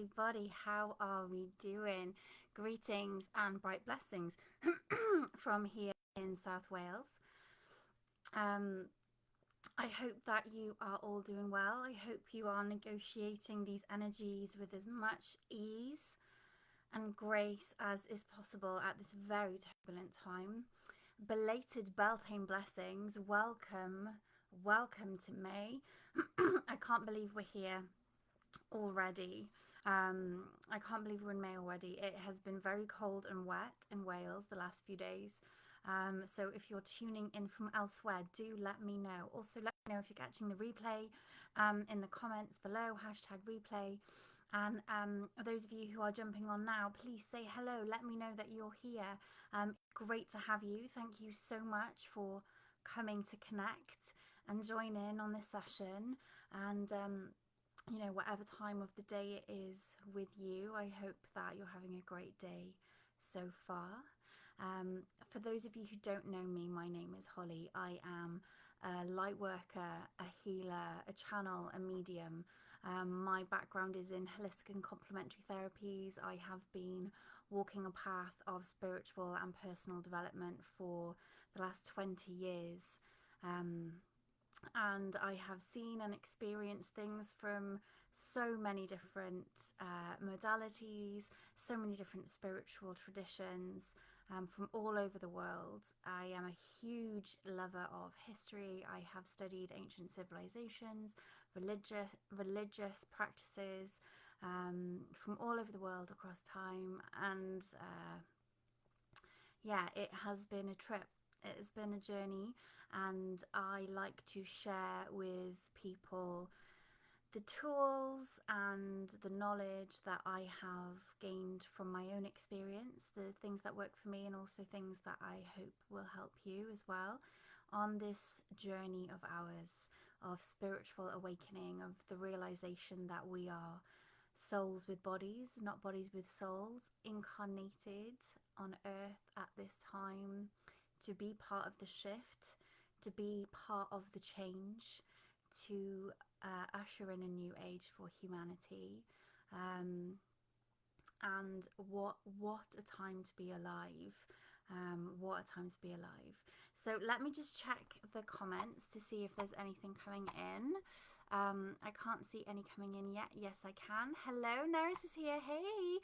everybody. How are we doing? Greetings and bright blessings from here in South Wales. Um, I hope that you are all doing well. I hope you are negotiating these energies with as much ease and grace as is possible at this very turbulent time. Belated Beltane blessings. Welcome to May. I can't believe we're here already. I can't believe we're in May already. It has been very cold and wet in Wales the last few days. So if you're tuning in from elsewhere, do let me know. Also, let me know if you're catching the replay in the comments below, #replay. And those of you who are jumping on now, please say hello. Let me know that you're here. Great to have you. Thank you so much for coming to connect and join in on this session. And whatever time of the day it is with you, I hope that you're having a great day so far. For those of you who don't know me, my name is Holly. I am a light worker, a healer, a channel, a medium. My background is in holistic and complementary therapies. I have been walking a path of spiritual and personal development for the last 20 years. And I have seen and experienced things from so many different modalities, so many different spiritual traditions from all over the world. I am a huge lover of history. I have studied ancient civilizations, religious practices from all over the world across time. And it has been a trip. It has been a journey, and I like to share with people the tools and the knowledge that I have gained from my own experience, the things that work for me, and also things that I hope will help you as well on this journey of ours of spiritual awakening, of the realization that we are souls with bodies, not bodies with souls, incarnated on earth at this time to be part of the shift, to be part of the change, to usher in a new age for humanity. And what a time to be alive. What a time to be alive. So let me just check the comments to see if there's anything coming in. I can't see any coming in yet. Yes, I can. Hello, Neris is here. Hey.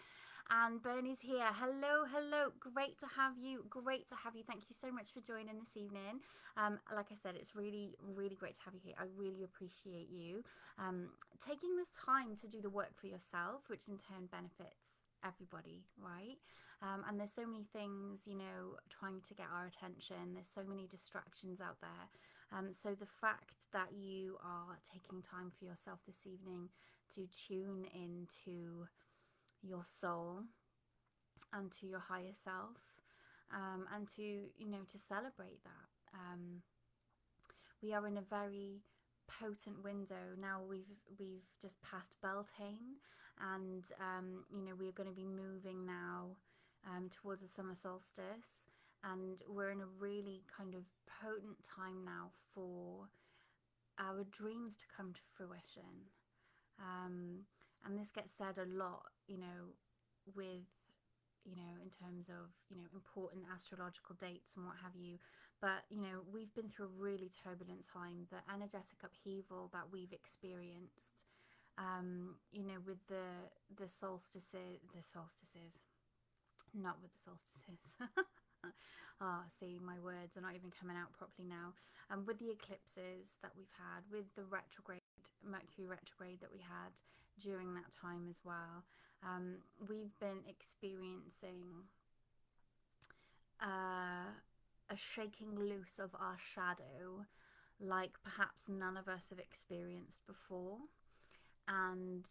And Bernie's here. Hello. Great to have you. Thank you so much for joining this evening. Like I said, it's really great to have you here. I really appreciate you taking this time to do the work for yourself, which in turn benefits everybody, right? And there's so many things, trying to get our attention. There's so many distractions out there. So the fact that you are taking time for yourself this evening to tune into your soul and to your higher self, and to celebrate that. We are in a very potent window now. We've just passed Beltane, and we're going to be moving now towards the summer solstice, and we're in a really kind of potent time now for our dreams to come to fruition. And this gets said a lot, with, in terms of, important astrological dates and what have you. But, we've been through a really turbulent time. The energetic upheaval that we've experienced, with the solstices, not with the solstices. See, my words are not even coming out properly now. With the eclipses that we've had, with the Mercury retrograde that we had during that time as well, we've been experiencing a shaking loose of our shadow like perhaps none of us have experienced before. And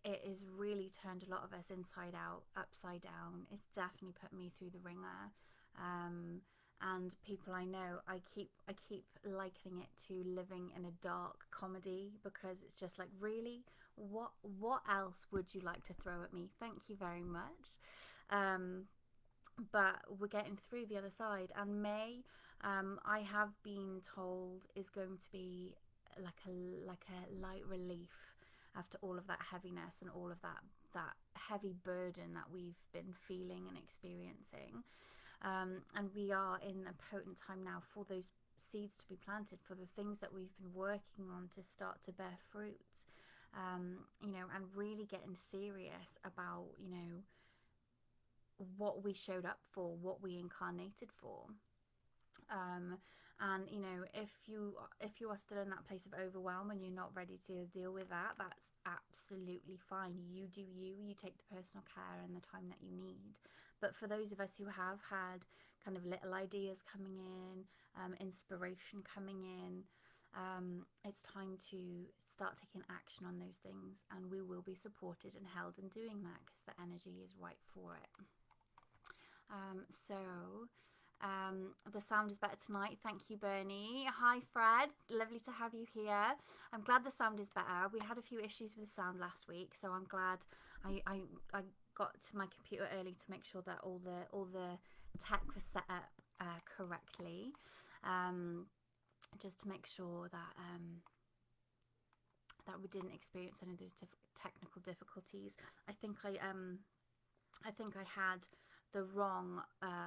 it has really turned a lot of us inside out, upside down. It's definitely put me through the ringer. And people I know, I keep likening it to living in a dark comedy, because it's just like, really, what else would you like to throw at me? Thank you very much. But we're getting through the other side, and May, I have been told, is going to be like a light relief. after all of that heaviness and all of that heavy burden that we've been feeling and experiencing. And we are in a potent time now for those seeds to be planted, for the things that we've been working on to start to bear fruit, and really getting serious about, what we showed up for, what we incarnated for. And if you are still in that place of overwhelm and you're not ready to deal with that, that's absolutely fine. You do you take the personal care and the time that you need. But for those of us who have had kind of little ideas coming in, inspiration coming in, it's time to start taking action on those things, and we will be supported and held in doing that because the energy is right for it. The sound is better tonight. Thank you, Bernie. Hi, Fred. Lovely to have you here. I'm glad the sound is better. We had a few issues with the sound last week, so I'm glad I got to my computer early to make sure that all the tech was set up correctly, just to make sure that that we didn't experience any of those technical difficulties. I think I had the wrong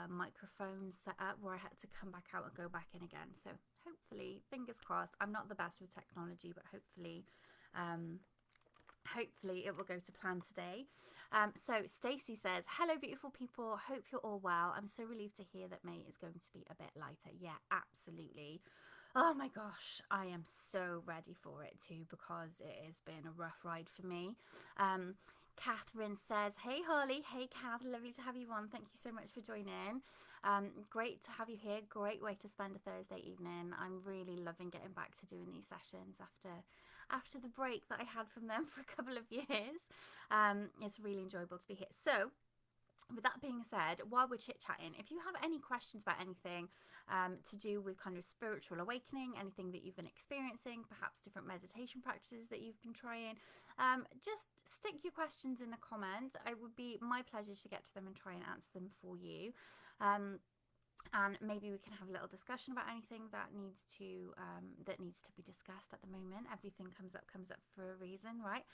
microphone set up where I had to come back out and go back in again. So hopefully, fingers crossed, I'm not the best with technology, but hopefully it will go to plan today. So Stacey says, hello beautiful people, hope you're all well. I'm so relieved to hear that May is going to be a bit lighter. Yeah, absolutely. Oh my gosh, I am so ready for it too, because it has been a rough ride for me. Catherine says, hey Holly, hey Kath, lovely to have you on. Thank you so much for joining. Great to have you here. Great way to spend a Thursday evening. I'm really loving getting back to doing these sessions after the break that I had from them for a couple of years. It's really enjoyable to be here. So with that being said, while we're chit-chatting, if you have any questions about anything to do with kind of spiritual awakening, anything that you've been experiencing, perhaps different meditation practices that you've been trying, just stick your questions in the comments. It would be my pleasure to get to them and try and answer them for you. And maybe we can have a little discussion about anything that needs to be discussed at the moment. Everything comes up for a reason, right?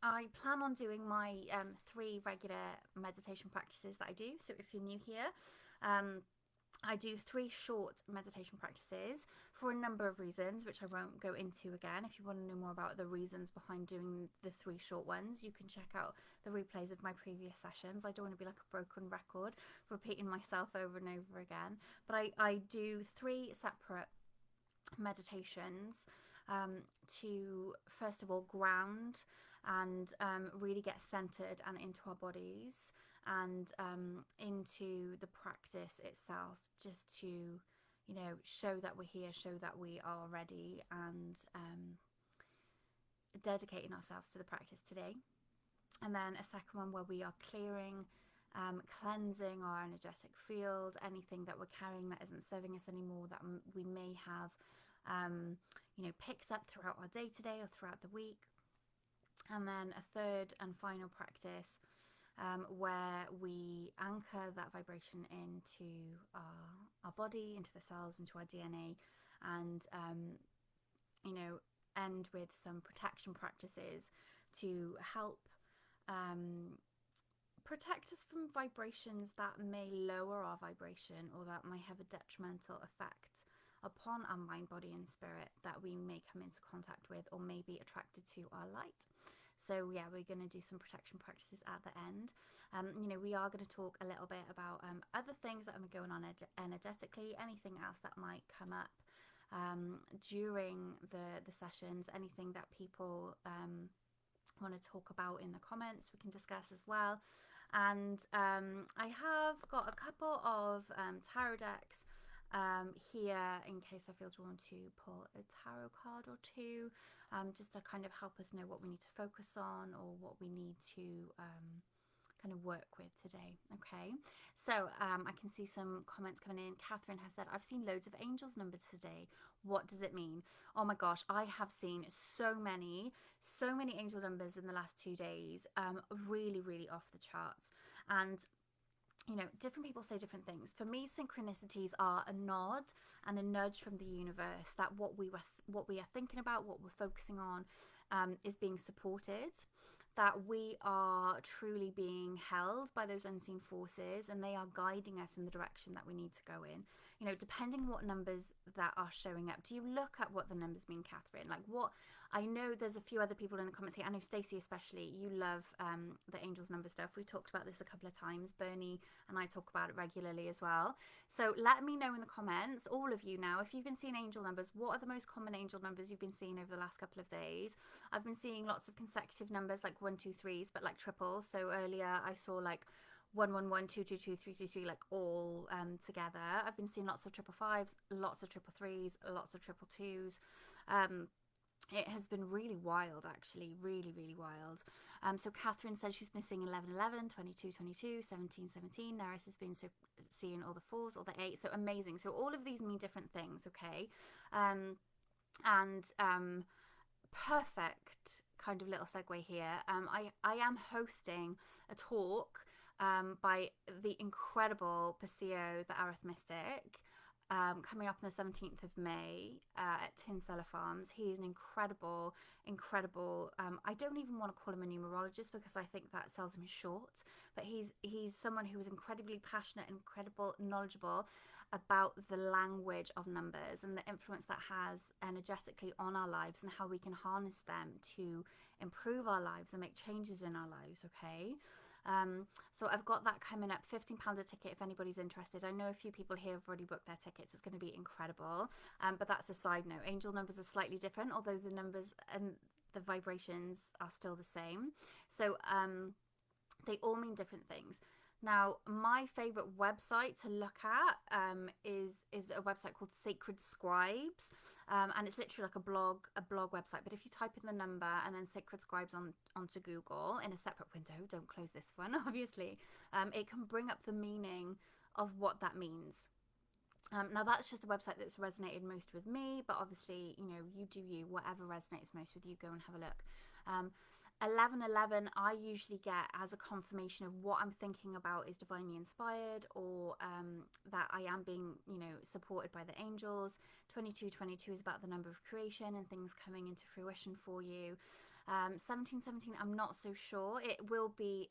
I plan on doing my 3 regular meditation practices that I do. So if you're new here, I do 3 short meditation practices for a number of reasons, which I won't go into again. If you want to know more about the reasons behind doing the 3 short ones, you can check out the replays of my previous sessions. I don't want to be like a broken record, repeating myself over and over again. But I do 3 separate meditations to, first of all, ground and really get centered and into our bodies and into the practice itself, just to show that we're here, show that we are ready, and dedicating ourselves to the practice today. And then a second one where we are clearing, cleansing our energetic field, anything that we're carrying that isn't serving us anymore, that we may have picked up throughout our day to day or throughout the week. And then a third and final practice where we anchor that vibration into our body, into the cells, into our DNA, and end with some protection practices to help protect us from vibrations that may lower our vibration or that may have a detrimental effect upon our mind, body and spirit that we may come into contact with or may be attracted to our light. So yeah, we're going to do some protection practices at the end. We are going to talk a little bit about other things that are going on energetically, anything else that might come up during the sessions, anything that people want to talk about in the comments, we can discuss as well. And I have got a couple of tarot decks here in case I feel drawn to pull a tarot card or two, just to kind of help us know what we need to focus on or what we need to kind of work with today. Okay, so I can see some comments coming in. Catherine has said, I've seen loads of angels numbers today. What does it mean? Oh my gosh, I have seen so many angel numbers in the last 2 days, really off the charts. And different people say different things. For me, synchronicities are a nod and a nudge from the universe that what we are thinking about, what we're focusing on, is being supported, that we are truly being held by those unseen forces, and they are guiding us in the direction that we need to go in. You know, depending what numbers that are showing up. Do you look at what the numbers mean, Catherine? Like, what, I know there's a few other people in the comments here. I know Stacey especially, you love the angels number stuff. We talked about this a couple of times. Bernie and I talk about it regularly as well. So let me know in the comments, all of you now, if you've been seeing angel numbers, what are the most common angel numbers you've been seeing over the last couple of days? I've been seeing lots of consecutive numbers, like 1, 2, 3s, but like triples. So earlier I saw like 1, 1, 1, 2, 2, 2, 3, 3, 3, like all together. I've been seeing lots of triple fives, lots of triple threes, lots of triple twos. It has been really wild, actually, really, really wild. So Catherine says she's been seeing 11, 11, 22, 22, 17, 17. Neris has been seeing all the 4s, all the 8s. So amazing. So all of these mean different things, okay? Perfect kind of little segue here. I am hosting a talk by the incredible Paseo, the Arithmetic, coming up on the 17th of May at Tinseller Farms. He is an incredible, I don't even want to call him a numerologist because I think that sells him short, but he's someone who is incredibly passionate, incredible, knowledgeable about the language of numbers and the influence that has energetically on our lives and how we can harness them to improve our lives and make changes in our lives, okay? So I've got that coming up, £15 a ticket if anybody's interested. I know a few people here have already booked their tickets. It's going to be incredible. But that's a side note. Angel numbers are slightly different, although the numbers and the vibrations are still the same. So they all mean different things. Now, my favorite website to look at is a website called Sacred Scribes, and it's literally like a blog website. But if you type in the number and then Sacred Scribes onto Google in a separate window, don't close this one, obviously, it can bring up the meaning of what that means. Now that's just the website that's resonated most with me, but obviously, you know, you do you, whatever resonates most with you, go and have a look. 1111 I usually get as a confirmation of what I'm thinking about is divinely inspired, or that I am being, you know, supported by the angels. 2222 is about the number of creation and things coming into fruition for you. 1717 I'm not so sure. It will be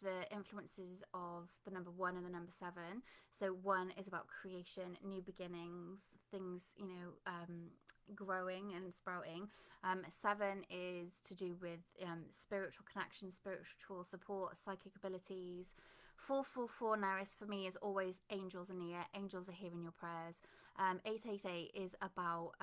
the influences of the number 1 and the number 7. So 1 is about creation, new beginnings, things, you know, growing and sprouting. 7 is to do with spiritual connection, spiritual support, psychic abilities. 444 Neris for me is always angels are near, angels are hearing your prayers. 888 is about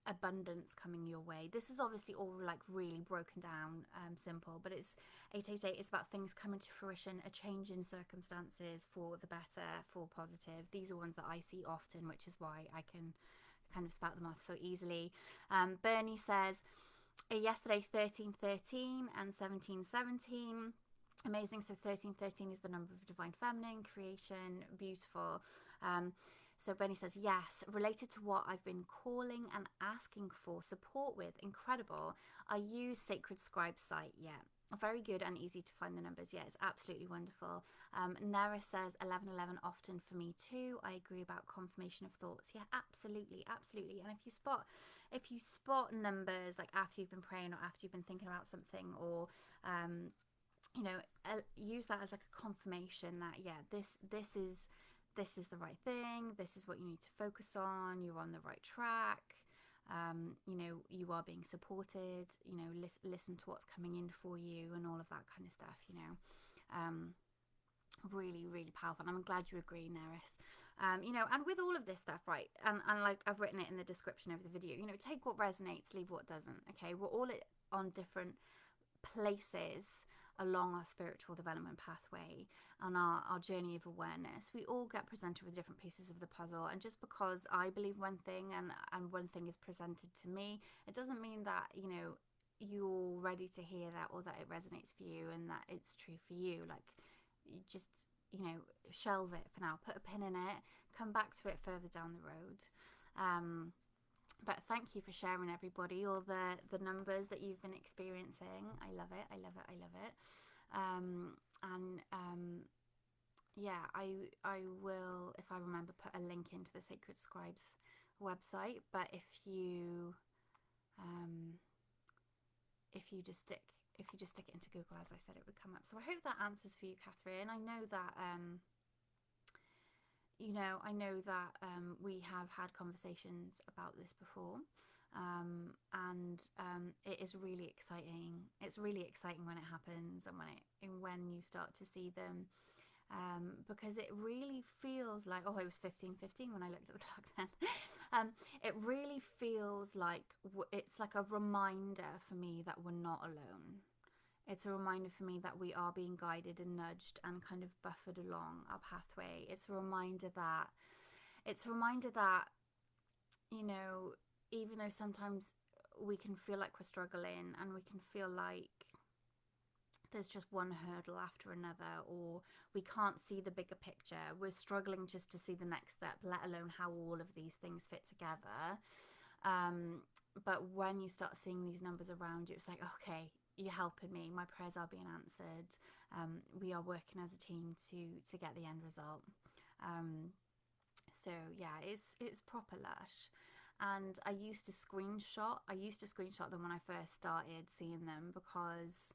abundance coming your way. This is obviously all like really broken down, simple, but it's 888 is about things coming to fruition, a change in circumstances for the better, for positive. These are ones that I see often, which is why I can kind of spout them off so easily. Bernie says yesterday 1313 and 1717. Amazing. So 1313 is the number of divine feminine, creation, beautiful. So Bernie says, yes, related to what I've been calling and asking for support with. Incredible. I use Sacred Scribe site. Yeah, very good and easy to find the numbers. Yeah, it's absolutely wonderful. Nara says 1111 often for me too. I agree about confirmation of thoughts. Yeah, absolutely, absolutely. And if you spot numbers like after you've been praying or after you've been thinking about something, or you know, use that as like a confirmation that yeah, this is the right thing. This is what you need to focus on. You're on the right track. You know, you are being supported. You know, listen to what's coming in for you and all of that kind of stuff. You know, really, really powerful. And I'm glad you agree, Neris. You know, and with all of this stuff, right? And like I've written it in the description of the video. You know, take what resonates, leave what doesn't. Okay, we're all on different places along our spiritual development pathway, on our journey of awareness. We all get presented with different pieces of the puzzle, and just because I believe one thing and one thing is presented to me, it doesn't mean that, you know, you're ready to hear that or that it resonates for you and that it's true for you. Like, you just, you know, shelve it for now, put a pin in it, come back to it further down the road. But thank you for sharing, everybody, all the numbers that you've been experiencing. I love it. I love it. I love it. Yeah, I will, if I remember, put a link into the Sacred Scribes website. But if you if you just stick it into Google, as I said, it would come up. So I hope that answers for you, Catherine. I know that we have had conversations about this before, and it is really exciting. It's really exciting when it happens, and when you start to see them, because it really feels like, oh, it was 15:15 when I looked at the clock then. It really feels like it's like a reminder for me that we're not alone. It's a reminder for me that we are being guided and nudged and kind of buffered along our pathway. It's a reminder that, even though sometimes we can feel like we're struggling, and we can feel like there's just one hurdle after another, or we can't see the bigger picture. We're struggling just to see the next step, let alone how all of these things fit together. But when you start seeing these numbers around you, it's like, okay, you're helping me. My prayers are being answered. We are working as a team to get the end result. So yeah, it's proper lush. And I used to screenshot them when I first started seeing them, because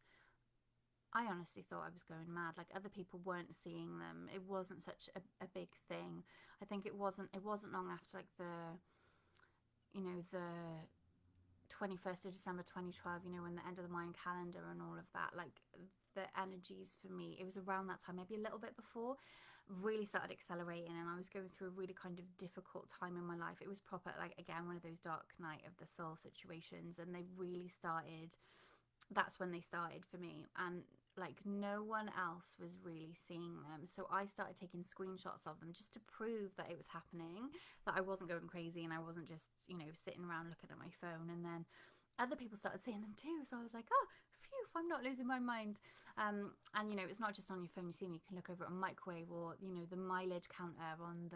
I honestly thought I was going mad. Like, other people weren't seeing them. It wasn't such a big thing. I think it wasn't long after, like, the 21st of December 2012, when the end of the Mayan calendar and all of that, like, the energies for me, it was around that time, maybe a little bit before, really started accelerating, and I was going through a really kind of difficult time in my life. It was proper, like, again, one of those dark night of the soul situations, and that's when they started for me, and like, no one else was really seeing them. So I started taking screenshots of them just to prove that it was happening, that I wasn't going crazy, and I wasn't just sitting around looking at my phone. And then other people started seeing them too, so I was like, oh, phew, I'm not losing my mind. And it's not just on your phone. You can look over at a microwave, or the mileage counter on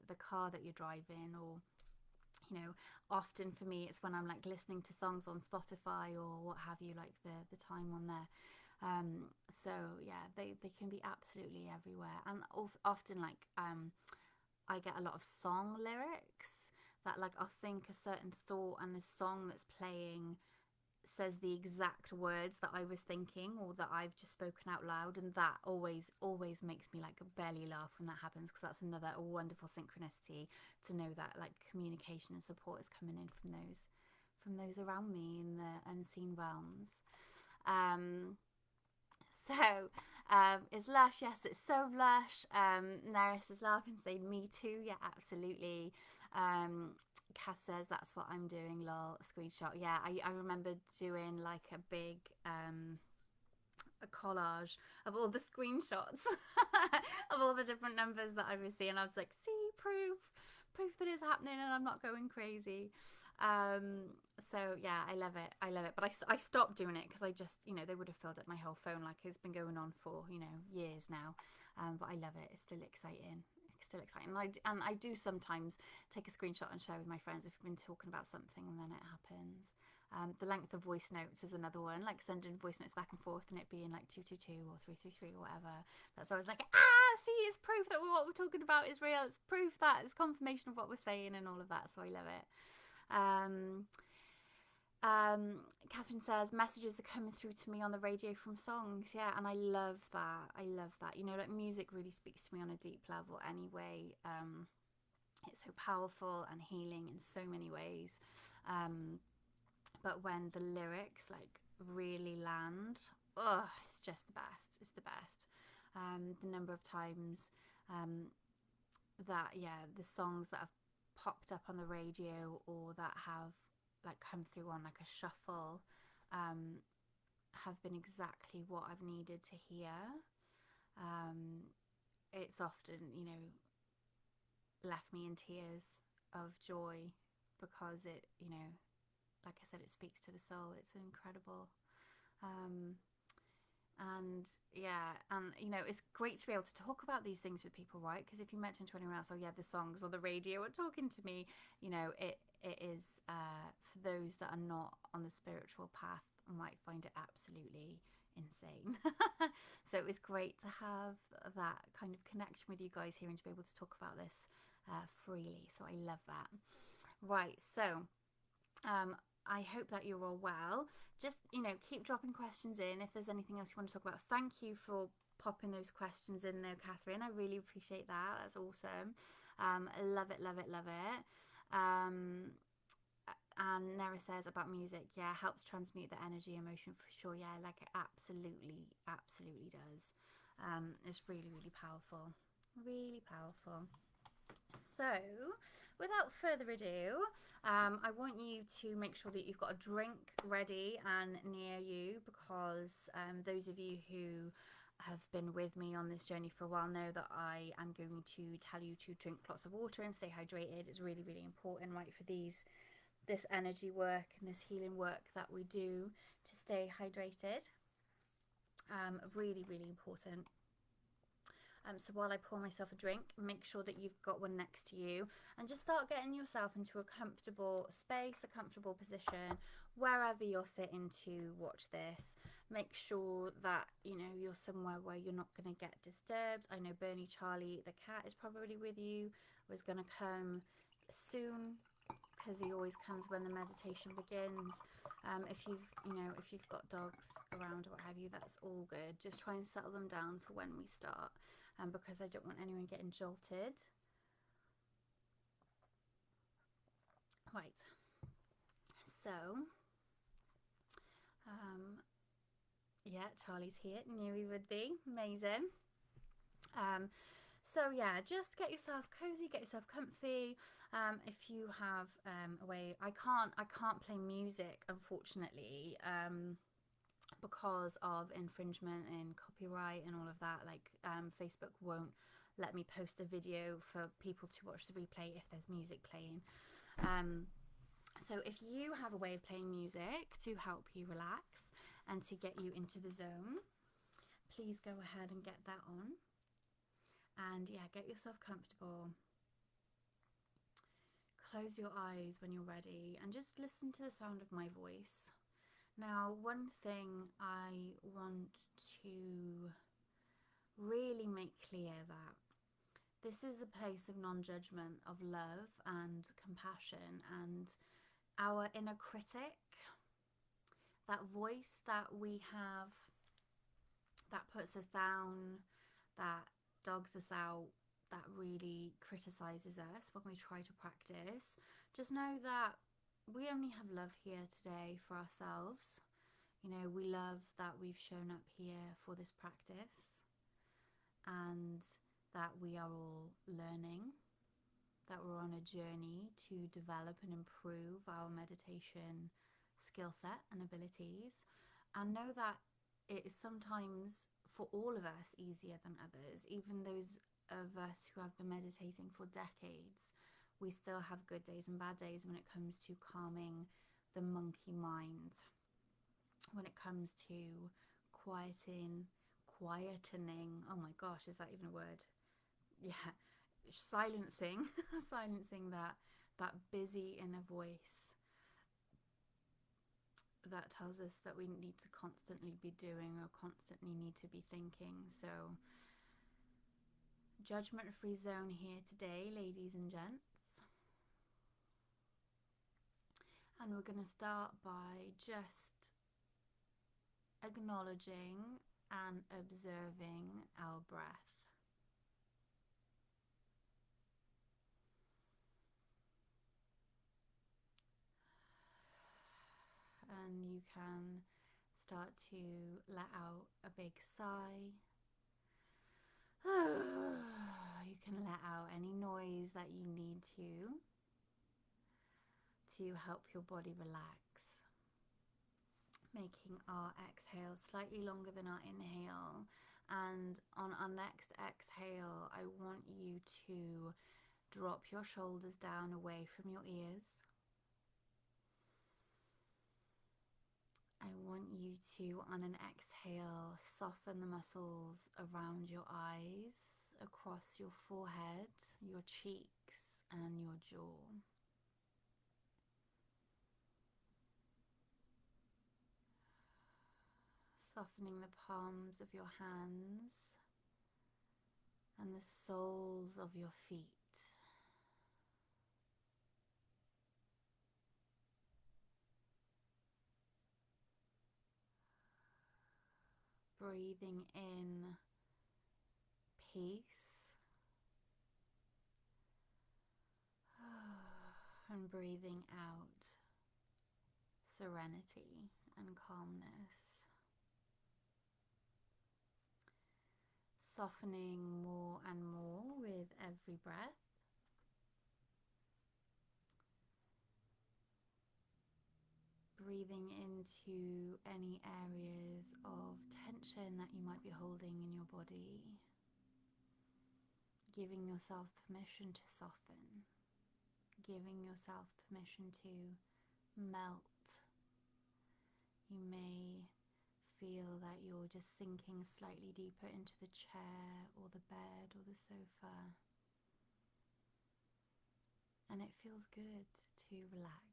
the car that you're driving, or often for me, it's when I'm like listening to songs on Spotify or what have you, like the time on there. So yeah, they can be absolutely everywhere. And often, like, I get a lot of song lyrics that, like, I'll think a certain thought, and the song that's playing says the exact words that I was thinking, or that I've just spoken out loud, and that always makes me like belly laugh when that happens, because that's another wonderful synchronicity to know that, like, communication and support is coming in from those around me in the unseen realms. It's lush. Yes, it's so lush. Neris is laughing, saying me too. Yeah, absolutely. Cass says that's what I'm doing, lol. Screenshot. Yeah, I remember doing like a big a collage of all the screenshots of all the different numbers that I was seeing. I was like, see, proof that it's happening and I'm not going crazy. So yeah, I love it. But I stopped doing it because I just, they would have filled up my whole phone. Like, it's been going on for, years now. But I love it. It's still exciting. And I do sometimes take a screenshot and share with my friends if we've been talking about something and then it happens. The length of voice notes is another one, like sending voice notes back and forth and it being like 222 or 333 or whatever. That's always like, see, it's proof that what we're talking about is real. It's proof that it's confirmation of what we're saying and all of that. So I love it. Catherine says messages are coming through to me on the radio from songs. Yeah, and I love that. Like, music really speaks to me on a deep level anyway. It's so powerful and healing in so many ways. But when the lyrics like really land, it's just the best. It's the best. The number of times that, the songs that have popped up on the radio or that have like come through on like a shuffle have been exactly what I've needed to hear. It's often, left me in tears of joy because it, like I said, it speaks to the soul. It's incredible. And it's great to be able to talk about these things with people, right? Because if you mention to anyone else, the songs on the radio are talking to me, it is for those that are not on the spiritual path might find it absolutely insane. So it was great to have that kind of connection with you guys here and to be able to talk about this freely. So I love that. Right, so I hope that you're all well. Just, keep dropping questions in if there's anything else you want to talk about. Thank you for popping those questions in there, Catherine. I really appreciate that. That's awesome. Love it, love it, love it. And Nera says about music, yeah, helps transmute the energy, emotion for sure. Yeah, like it absolutely, absolutely does. It's really, really powerful. Really powerful. So, without further ado, I want you to make sure that you've got a drink ready and near you, because those of you who have been with me on this journey for a while know that I am going to tell you to drink lots of water and stay hydrated. It's really, really important, right, for this energy work and this healing work that we do, to stay hydrated. Really, really important. So while I pour myself a drink, make sure that you've got one next to you, and just start getting yourself into a comfortable space, a comfortable position, wherever you're sitting to watch this. Make sure that, you're somewhere where you're not going to get disturbed. I know Bernie Charlie, the cat, is probably with you, or is going to come soon, because he always comes when the meditation begins. If you've got dogs around or what have you, that's all good. Just try and settle them down for when we start, because I don't want anyone getting jolted. Right. So, yeah, Charlie's here. Knew he would be. Amazing. So yeah, just get yourself cozy, get yourself comfy. If you have a way, I can't play music, unfortunately, because of infringement and copyright and all of that. Like, Facebook won't let me post a video for people to watch the replay if there's music playing. So if you have a way of playing music to help you relax and to get you into the zone, please go ahead and get that on. And yeah, get yourself comfortable. Close your eyes when you're ready and just listen to the sound of my voice. Now, one thing I want to really make clear, that this is a place of non-judgment, of love and compassion, and our inner critic, that voice that we have that puts us down, that dogs us out, that really criticizes us when we try to practice. Just know that we only have love here today for ourselves. We love that we've shown up here for this practice, and that we are all learning, that we're on a journey to develop and improve our meditation skill set and abilities. And know that it is sometimes, for all of us, easier than others. Even those of us who have been meditating for decades, we still have good days and bad days when it comes to calming the monkey mind, when it comes to quietening, oh my gosh, is that even a word? Yeah, silencing silencing that busy inner voice that tells us that we need to constantly be doing or constantly need to be thinking. So, judgment-free zone here today, ladies and gents. And we're going to start by just acknowledging and observing our breath. And you can start to let out a big sigh. You can let out any noise that you need to help your body relax. Making our exhale slightly longer than our inhale. And on our next exhale, I want you to drop your shoulders down away from your ears. I want you to, on an exhale, soften the muscles around your eyes, across your forehead, your cheeks, and your jaw. Softening the palms of your hands and the soles of your feet. breathing in peace and breathing out serenity and calmness. Softening more and more with every breath. Breathing into any areas of tension that you might be holding in your body. Giving yourself permission to soften. Giving yourself permission to melt. You may feel that you're just sinking slightly deeper into the chair or the bed or the sofa. And it feels good to relax.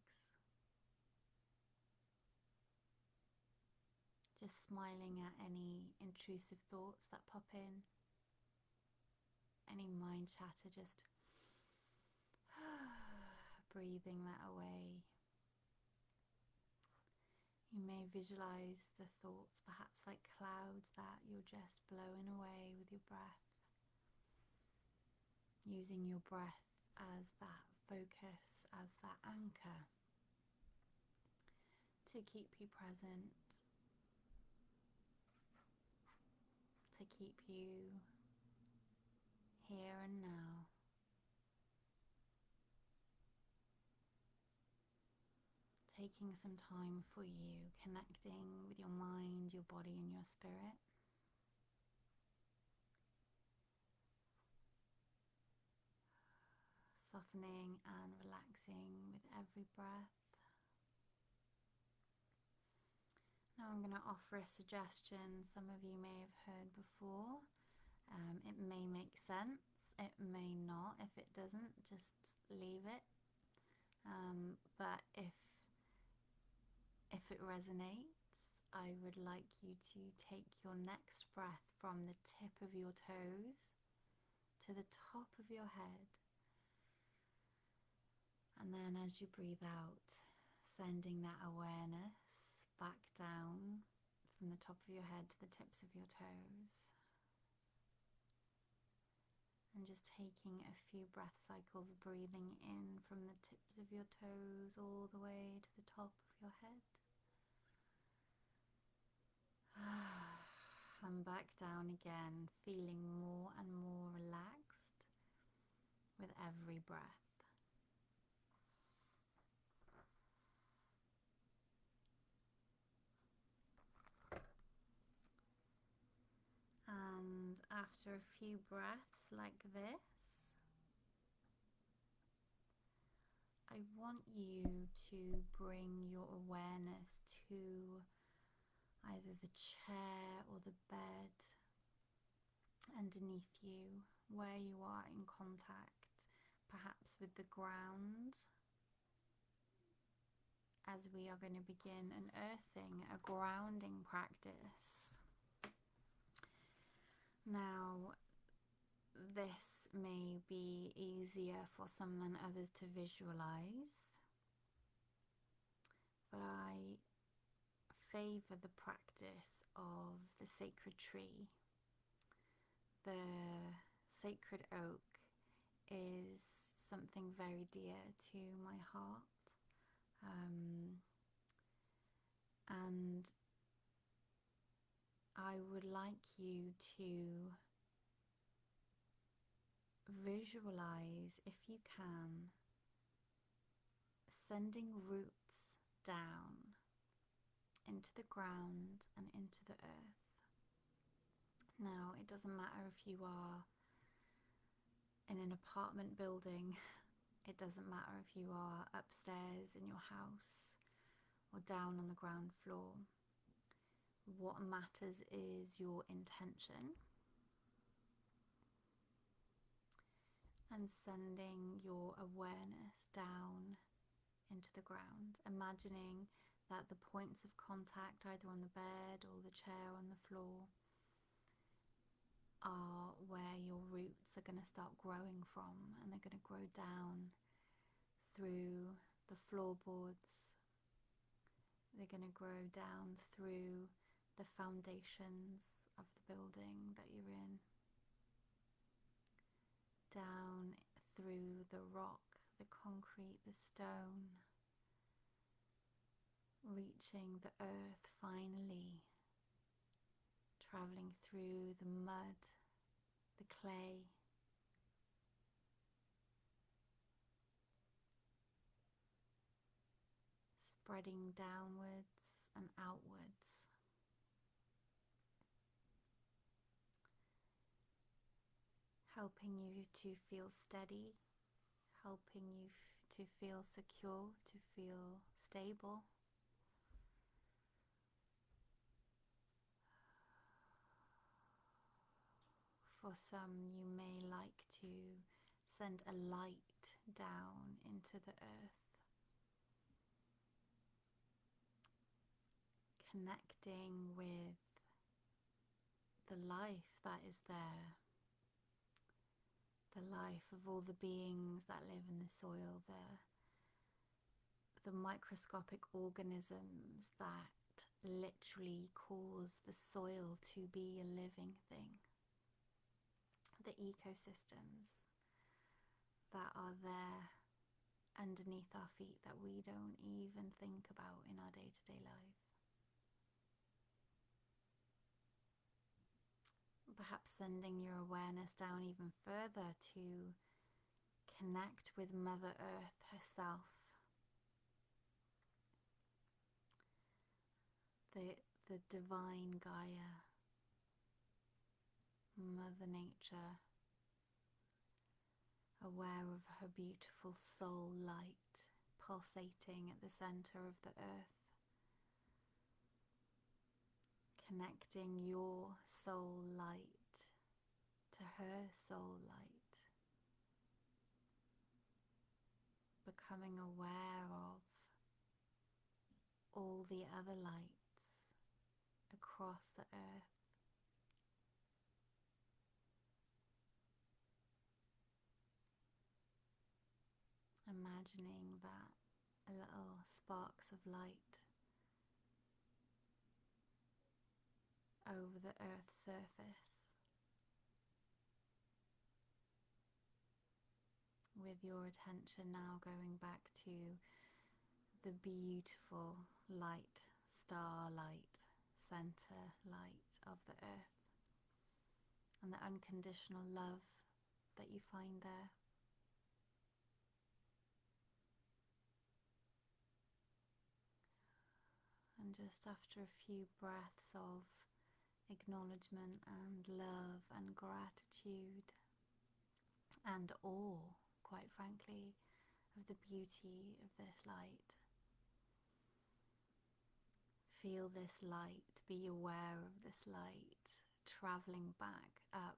Just smiling at any intrusive thoughts that pop in. Any mind chatter, just breathing that away. You may visualize the thoughts, perhaps like clouds that you're just blowing away with your breath. Using your breath as that focus, as that anchor to keep you present, to keep you here and now. Taking some time for you, connecting with your mind, your body and your spirit. Softening and relaxing with every breath. Now I'm going to offer a suggestion some of you may have heard before. It may make sense, it may not. If it doesn't, just leave it. But if it resonates, I would like you to take your next breath from the tip of your toes to the top of your head. And then as you breathe out, sending that awareness back down from the top of your head to the tips of your toes. And just taking a few breath cycles, breathing in from the tips of your toes all the way to the top of your head. And back down again, feeling more and more relaxed with every breath. And after a few breaths like this, I want you to bring your awareness to either the chair or the bed underneath you, where you are in contact, perhaps with the ground, as we are going to begin an earthing, a grounding practice. Now, this may be easier for some than others to visualize, but I favor the practice of the sacred tree. The sacred oak is something very dear to my heart, and I would like you to visualize, if you can, sending roots down into the ground and into the earth. Now, it doesn't matter if you are in an apartment building, it doesn't matter if you are upstairs in your house or down on the ground floor. What matters is your intention and sending your awareness down into the ground, imagining that the points of contact either on the bed or the chair on the floor are where your roots are going to start growing from, and they're going to grow down through the floorboards. They're going to grow down through the foundations of the building that you're in, down through the rock, the concrete, the stone, reaching the earth finally, traveling through the mud, the clay, spreading downwards and outwards, helping you to feel steady, helping you to feel secure, to feel stable. For some, you may like to send a light down into the earth, connecting with the life that is there, the life of all the beings that live in the soil, the microscopic organisms that literally cause the soil to be a living thing, the ecosystems that are there underneath our feet that we don't even think about in our day-to-day life. Perhaps sending your awareness down even further to connect with Mother Earth herself, the divine Gaia, Mother Nature, aware of her beautiful soul light pulsating at the center of the earth, connecting your soul light to her soul light, becoming aware of all the other lights across the earth. Imagining that little sparks of light over the earth's surface, with your attention now going back to the beautiful light, starlight, center light of the earth, and the unconditional love that you find there. And just after a few breaths of acknowledgement and love and gratitude and awe, quite frankly, of the beauty of this light, feel this light, be aware of this light traveling back up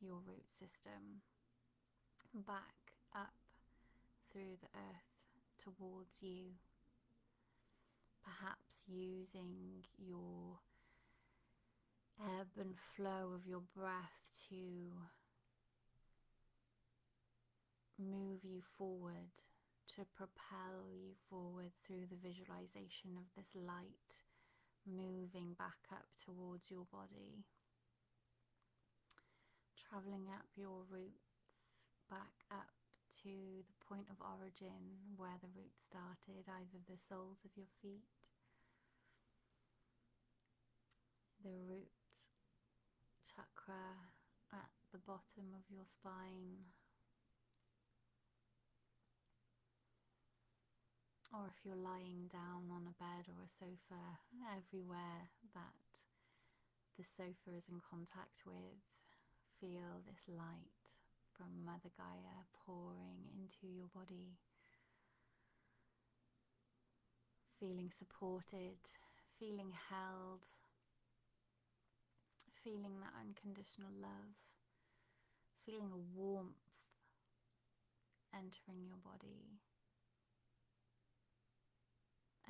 your root system, back up through the earth towards you, perhaps using your ebb and flow of your breath to move you forward, to propel you forward through the visualization of this light moving back up towards your body, traveling up your roots, back up to the point of origin where the roots started, either the soles of your feet, the root chakra at the bottom of your spine, or if you're lying down on a bed or a sofa, everywhere that the sofa is in contact with, feel this light from Mother Gaia pouring into your body, feeling supported, feeling held, feeling that unconditional love, feeling a warmth entering your body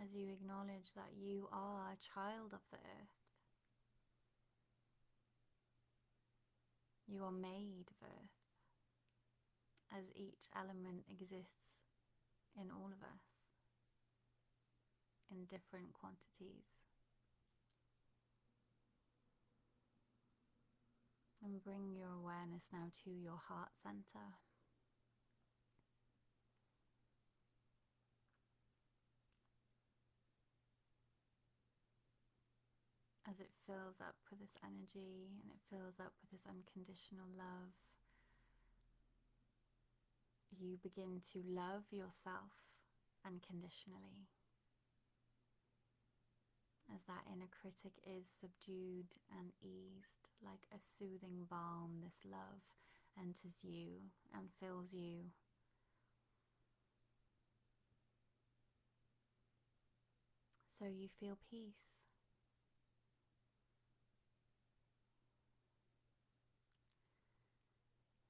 as you acknowledge that you are a child of the earth. You are made of earth, as each element exists in all of us in different quantities. And bring your awareness now to your heart center. As it fills up with this energy and it fills up with this unconditional love, you begin to love yourself unconditionally. As that inner critic is subdued and eased, like a soothing balm, this love enters you and fills you. So you feel peace.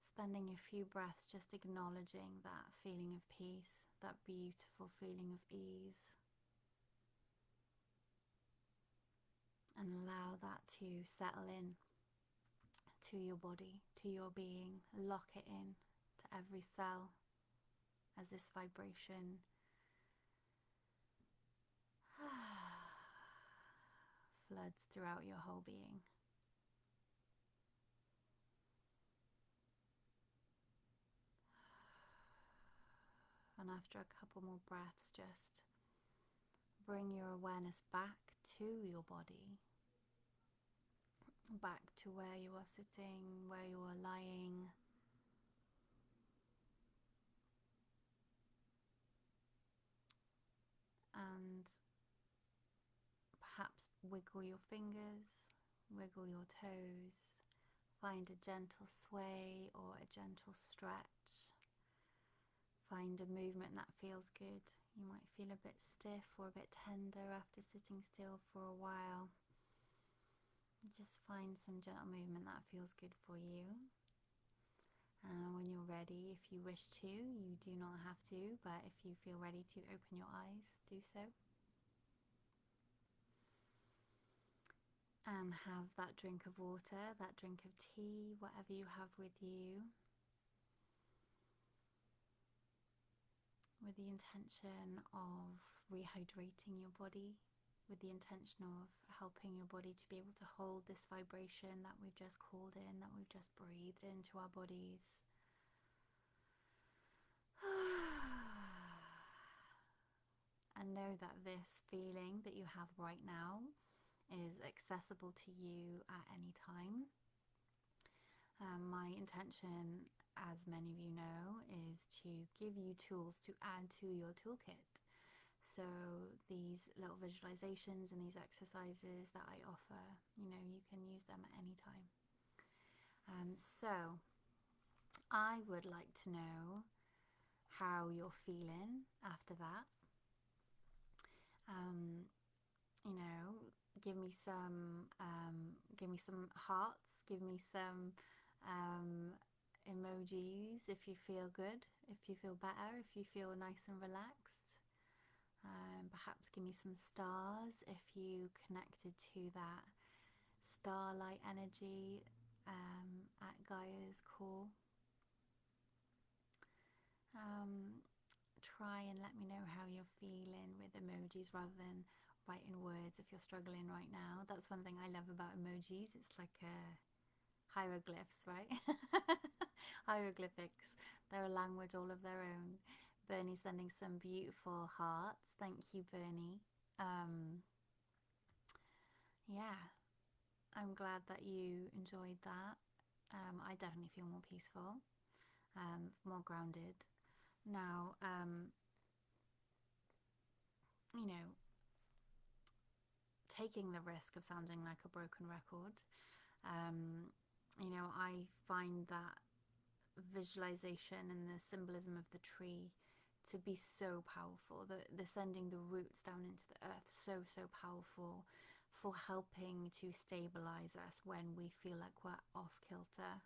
Spending a few breaths just acknowledging that feeling of peace, that beautiful feeling of ease. And allow that to settle in to your body, to your being. Lock it in to every cell as this vibration floods throughout your whole being. And after a couple more breaths, just bring your awareness back to your body, back to where you are sitting, where you are lying. And perhaps wiggle your fingers, wiggle your toes, find a gentle sway or a gentle stretch. Find a movement that feels good. You might feel a bit stiff or a bit tender after sitting still for a while. Just find some gentle movement that feels good for you. And when you're ready, if you wish to, you do not have to, but if you feel ready to open your eyes, do so. And have that drink of water, that drink of tea, whatever you have with you, with the intention of rehydrating your body, with the intention of helping your body to be able to hold this vibration that we've just called in, that we've just breathed into our bodies. And know that this feeling that you have right now is accessible to you at any time. My intention, as many of you know, is to give you tools to add to your toolkit. So these little visualizations and these exercises that I offer, you can use them at any time. So I would like to know how you're feeling after that. Give me some hearts, give me some emojis if you feel good, if you feel better, if you feel nice and relaxed. Perhaps give me some stars if you connected to that starlight energy at Gaia's core. Try and let me know how you're feeling with emojis rather than writing words if you're struggling right now. That's one thing I love about emojis. It's like hieroglyphs, right? Hieroglyphics. They're a language all of their own. Bernie's sending some beautiful hearts. Thank you, Bernie. Yeah, I'm glad that you enjoyed that. I definitely feel more peaceful, more grounded. Now, taking the risk of sounding like a broken record, I find that visualization and the symbolism of the tree to be so powerful. The sending the roots down into the earth, so powerful for helping to stabilize us when we feel like we're off kilter.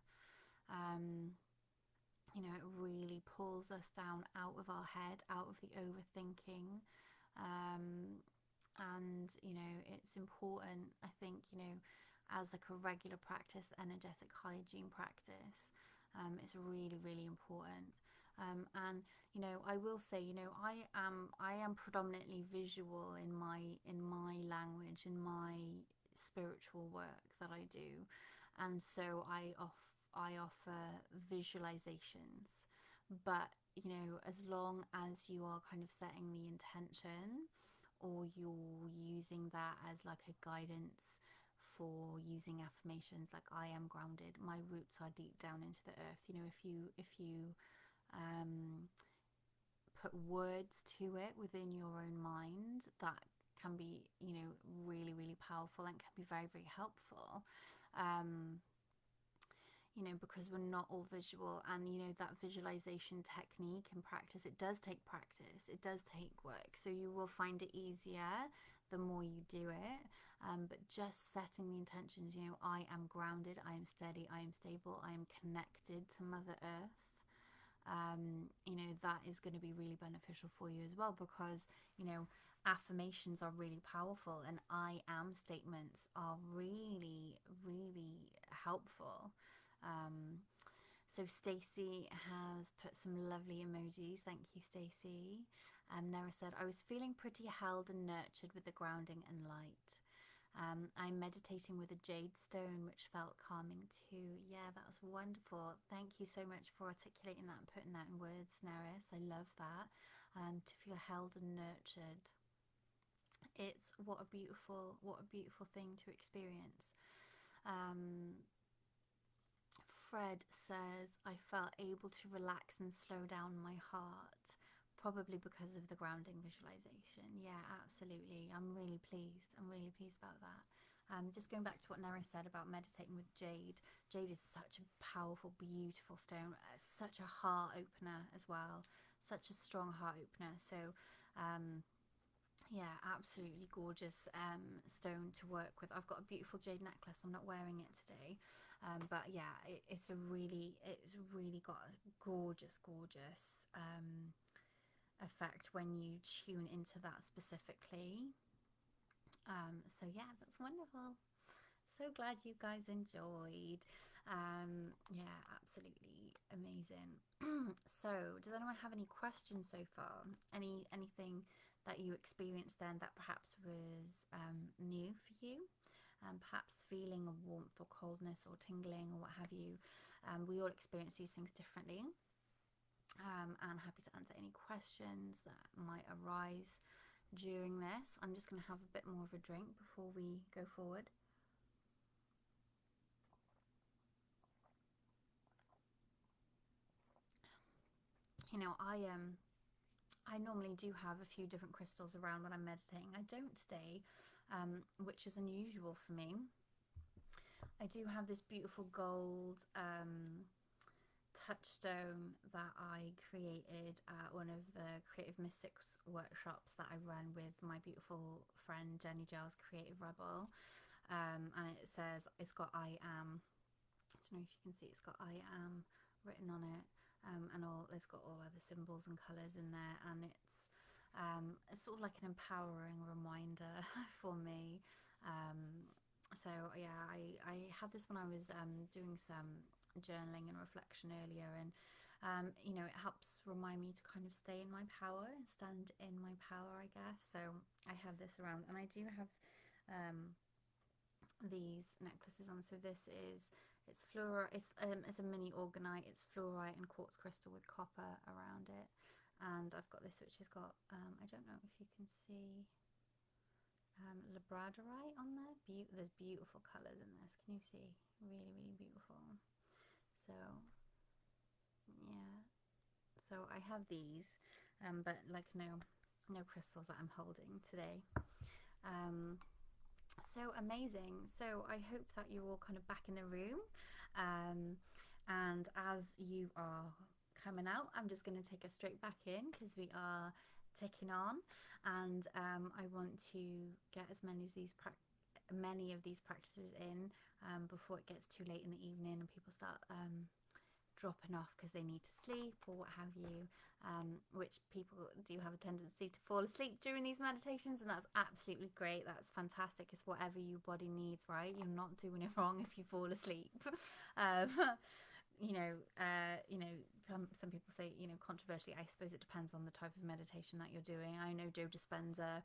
It really pulls us down out of our head, out of the overthinking. And it's important, I think, as like a regular practice, energetic hygiene practice. It's really, really important. And I will say, I am predominantly visual in my language, in my spiritual work that I do. and so I offer visualizations. But you know, as long as you are kind of setting the intention, or you're using that as like a guidance for using affirmations like I am grounded, my roots are deep down into the earth. You know, if you um, put words to it within your own mind, that can be, you know, really, really powerful and can be very, very helpful. Um, you know, because we're not all visual, and you know, that visualization technique and practice, it does take practice, it does take work, so you will find it easier the more you do it. But just setting the intentions, you know, I am grounded, I am steady, I am stable, I am connected to Mother Earth. You know, that is going to be really beneficial for you as well, because you know, affirmations are really powerful, and I am statements are really, really helpful. um, so Stacey has put some lovely emojis. Thank you, Stacey. Nara said, I was feeling pretty held and nurtured with the grounding and light. I'm meditating with a jade stone, which felt calming too. Yeah, that was wonderful. Thank you so much for articulating that and putting that in words, Neris. I love that. To feel held and nurtured. It's what a beautiful thing to experience. Um, Fred says, I felt able to relax and slow down my heart, probably because of the grounding visualization. Yeah, absolutely. I'm really pleased. I'm really pleased about that. Just going back to what Nera said about meditating with jade. Jade is such a powerful, beautiful stone, such a heart opener as well, such a strong heart opener. So, yeah, absolutely gorgeous stone to work with. I've got a beautiful jade necklace. I'm not wearing it today, but yeah, it's really got a gorgeous, gorgeous effect when you tune into that specifically. So yeah, that's wonderful. So glad you guys enjoyed. Yeah, absolutely amazing. So, does anyone have any questions so far? Anything that you experienced then that perhaps was new for you? Perhaps feeling a warmth or coldness or tingling or what have you. We all experience these things differently. And happy to answer any questions that might arise during this. I'm just going to have a bit more of a drink before we go forward. You know, I normally do have a few different crystals around when I'm meditating. I don't today, which is unusual for me. I do have this beautiful gold touchstone that I created at one of the Creative Mystics workshops that I run with my beautiful friend Jenny Giles, Creative Rebel. And it says, it's got I am, I don't know if you can see, it's got I am written on it. And it's got all other symbols and colours in there, and it's sort of like an empowering reminder for me. So yeah, I had this when I was doing some journaling and reflection earlier, and you know, it helps remind me to kind of stay in my power and stand in my power, I guess. So I have this around, and I do have these necklaces on. So this is, it's fluorite, it's a mini organite, it's fluorite and quartz crystal with copper around it. And I've got this which has got I don't know if you can see labradorite on there. There's beautiful colors in this. Can you see? Really, really beautiful. So yeah, so I have these, but like no crystals that I'm holding today. So amazing. So I hope that you're all kind of back in the room, and as you are coming out, I'm just going to take us straight back in because we are ticking on, and I want to get as many of these practices in before it gets too late in the evening and people start dropping off because they need to sleep or what have you, which people do have a tendency to fall asleep during these meditations, and that's absolutely great. That's fantastic. It's whatever your body needs, right? You're not doing it wrong if you fall asleep. um, you know, some people say, you know, controversially, I suppose it depends on the type of meditation that you're doing. I know Joe Dispenza,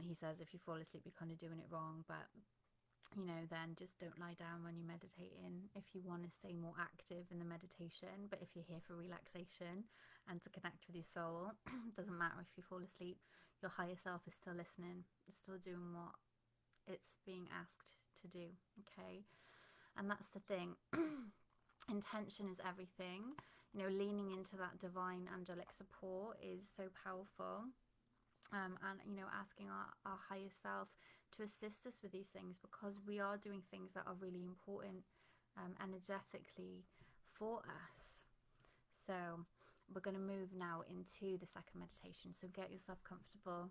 he says if you fall asleep, you're kind of doing it wrong, but then just don't lie down when you're meditating if you want to stay more active in the meditation. But if you're here for relaxation and to connect with your soul, doesn't matter if you fall asleep, your higher self is still listening, it's still doing what it's being asked to do, okay? And that's the thing. Intention is everything. Leaning into that divine angelic support is so powerful. And asking our higher self to assist us with these things, because we are doing things that are really important energetically for us. So we're going to move now into the second meditation. So get yourself comfortable,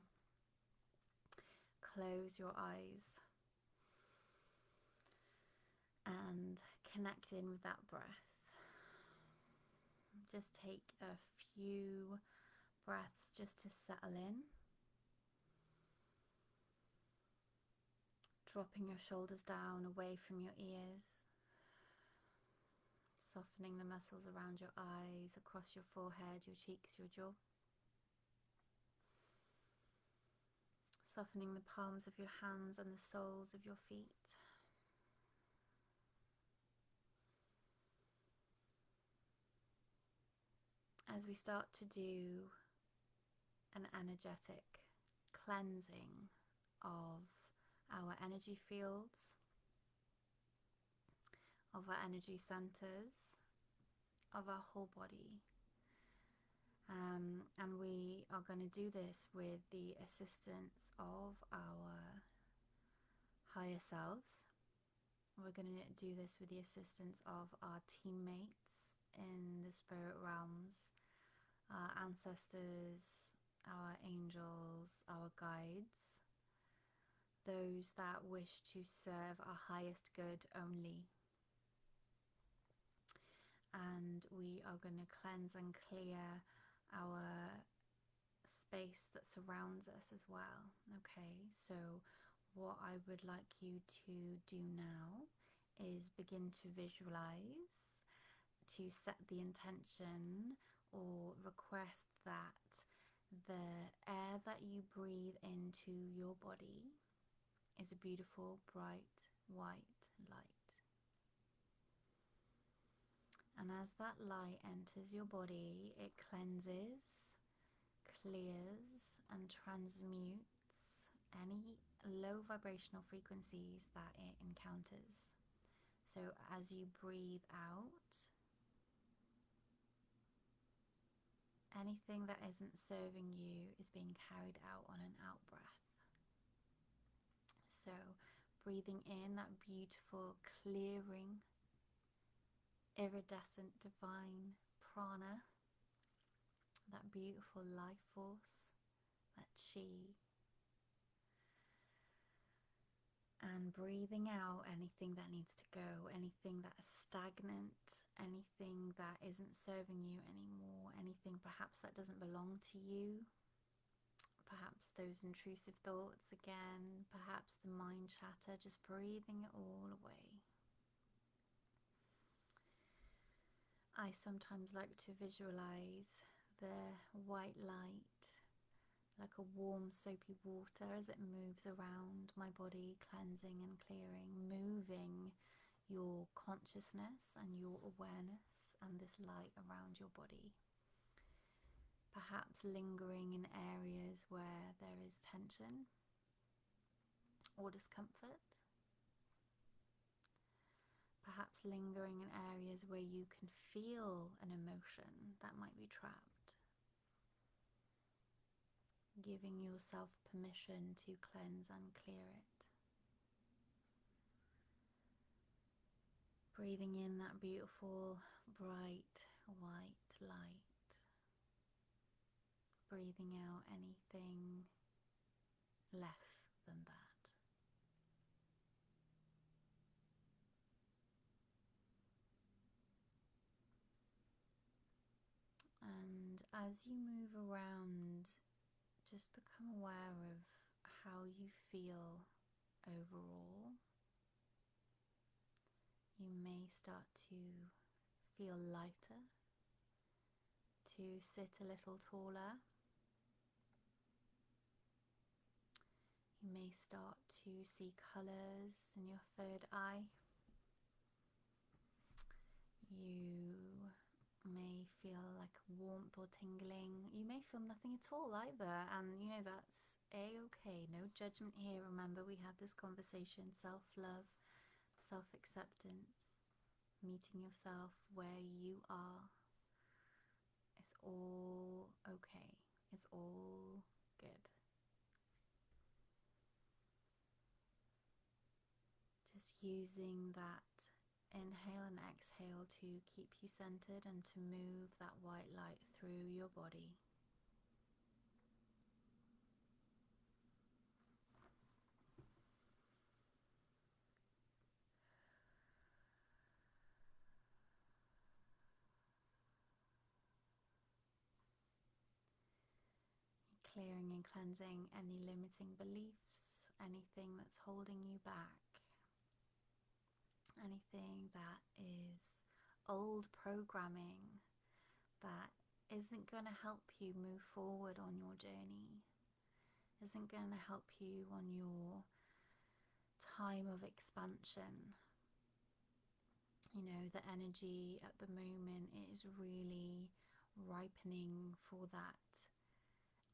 close your eyes, and connect in with that breath. Just take a few breaths just to settle in. Dropping your shoulders down away from your ears, softening the muscles around your eyes, across your forehead, your cheeks, your jaw. Softening the palms of your hands and the soles of your feet. As we start to do an energetic cleansing of our energy fields, of our energy centers, of our whole body. And we are going to do this with the assistance of our higher selves. We're going to do this with the assistance of our teammates in the spirit realms, our ancestors, our angels, our guides, those that wish to serve our highest good only. And we are going to cleanse and clear our space that surrounds us as well. Okay, so what I would like you to do now is begin to visualize, to set the intention or request that the air that you breathe into your body is a beautiful, bright, white light. And as that light enters your body, it cleanses, clears, and transmutes any low vibrational frequencies that it encounters. So as you breathe out, anything that isn't serving you is being carried out on an out breath. So breathing in that beautiful, clearing, iridescent, divine prana, that beautiful life force, that chi. And breathing out anything that needs to go, anything that is stagnant, anything that isn't serving you anymore, anything perhaps that doesn't belong to you, perhaps those intrusive thoughts again, perhaps the mind chatter, just breathing it all away. I sometimes like to visualize the white light like a warm soapy water as it moves around my body, cleansing and clearing, moving your consciousness and your awareness and this light around your body. Perhaps lingering in areas where there is tension or discomfort. Perhaps lingering in areas where you can feel an emotion that might be trapped. Giving yourself permission to cleanse and clear it. Breathing in that beautiful, bright, white light. Breathing out anything less than that. And as you move around, just become aware of how you feel overall. You may start to feel lighter, to sit a little taller. You may start to see colours in your third eye. You may feel like warmth or tingling. You may feel nothing at all either, and you know that's a-okay. No judgment here. Remember, we had this conversation: self-love, self-acceptance, meeting yourself where you are. It's all okay. It's all good. Just using that inhale and exhale to keep you centered and to move that white light through your body. Clearing and cleansing any limiting beliefs, anything that's holding you back, anything that is old programming that isn't going to help you move forward on your journey, isn't going to help you on your time of expansion. You know, the energy at the moment is really ripening for that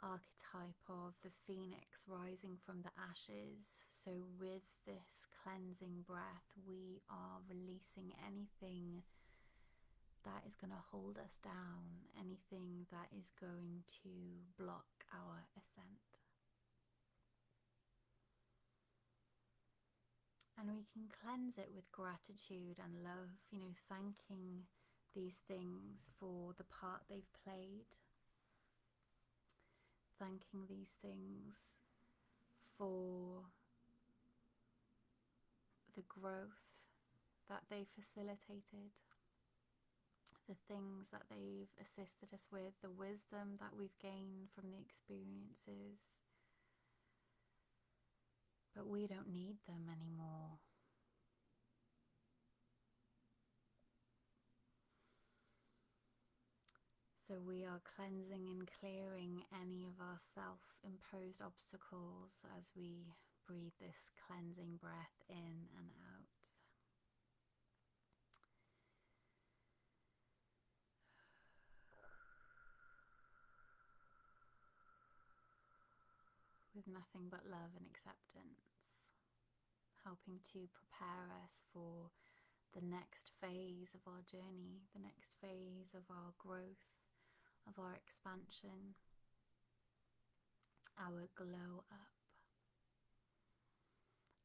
archetype of the phoenix rising from the ashes. So with this cleansing breath, we are releasing anything that is going to hold us down, anything that is going to block our ascent. And we can cleanse it with gratitude and love, you know, thanking these things for the part they've played, thanking these things for the growth that they facilitated, the things that they've assisted us with, the wisdom that we've gained from the experiences. But we don't need them anymore. So we are cleansing and clearing any of our self-imposed obstacles as we breathe this cleansing breath in and out. With nothing but love and acceptance, helping to prepare us for the next phase of our journey, the next phase of our growth, of our expansion, our glow up.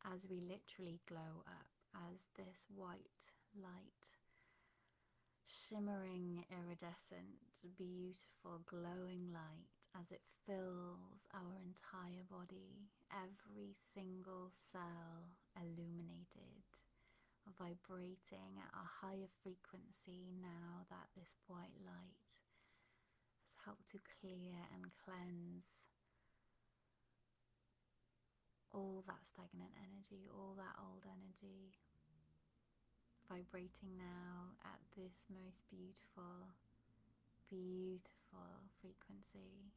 As we literally glow up, as this white light, shimmering, iridescent, beautiful, glowing light, as it fills our entire body, every single cell illuminated, vibrating at a higher frequency now that this white light has helped to clear and cleanse all that stagnant energy, all that old energy, vibrating now at this most beautiful, beautiful frequency.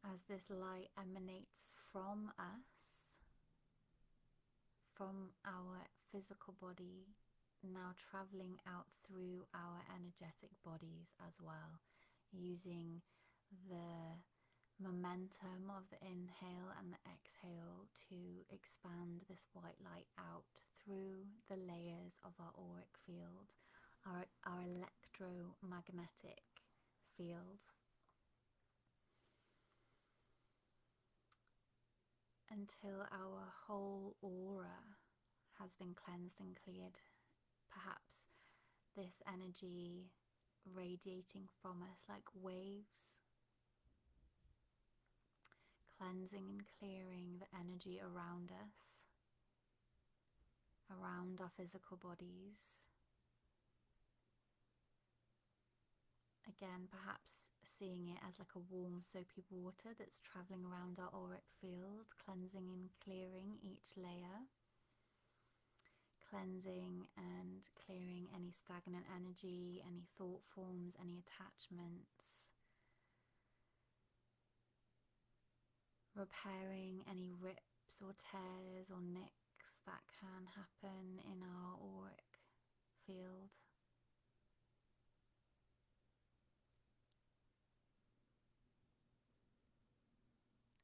As this light emanates from us, from our physical body, now traveling out through our energetic bodies as well, using the momentum of the inhale and the exhale to expand this white light out through the layers of our auric field, our electromagnetic field, until our whole aura has been cleansed and cleared. Perhaps this energy radiating from us like waves, cleansing and clearing the energy around us, around our physical bodies. Again, perhaps seeing it as like a warm soapy water that's traveling around our auric field, cleansing and clearing each layer, cleansing and clearing any stagnant energy, any thought forms, any attachments, repairing any rips or tears or nicks that can happen in our auric field.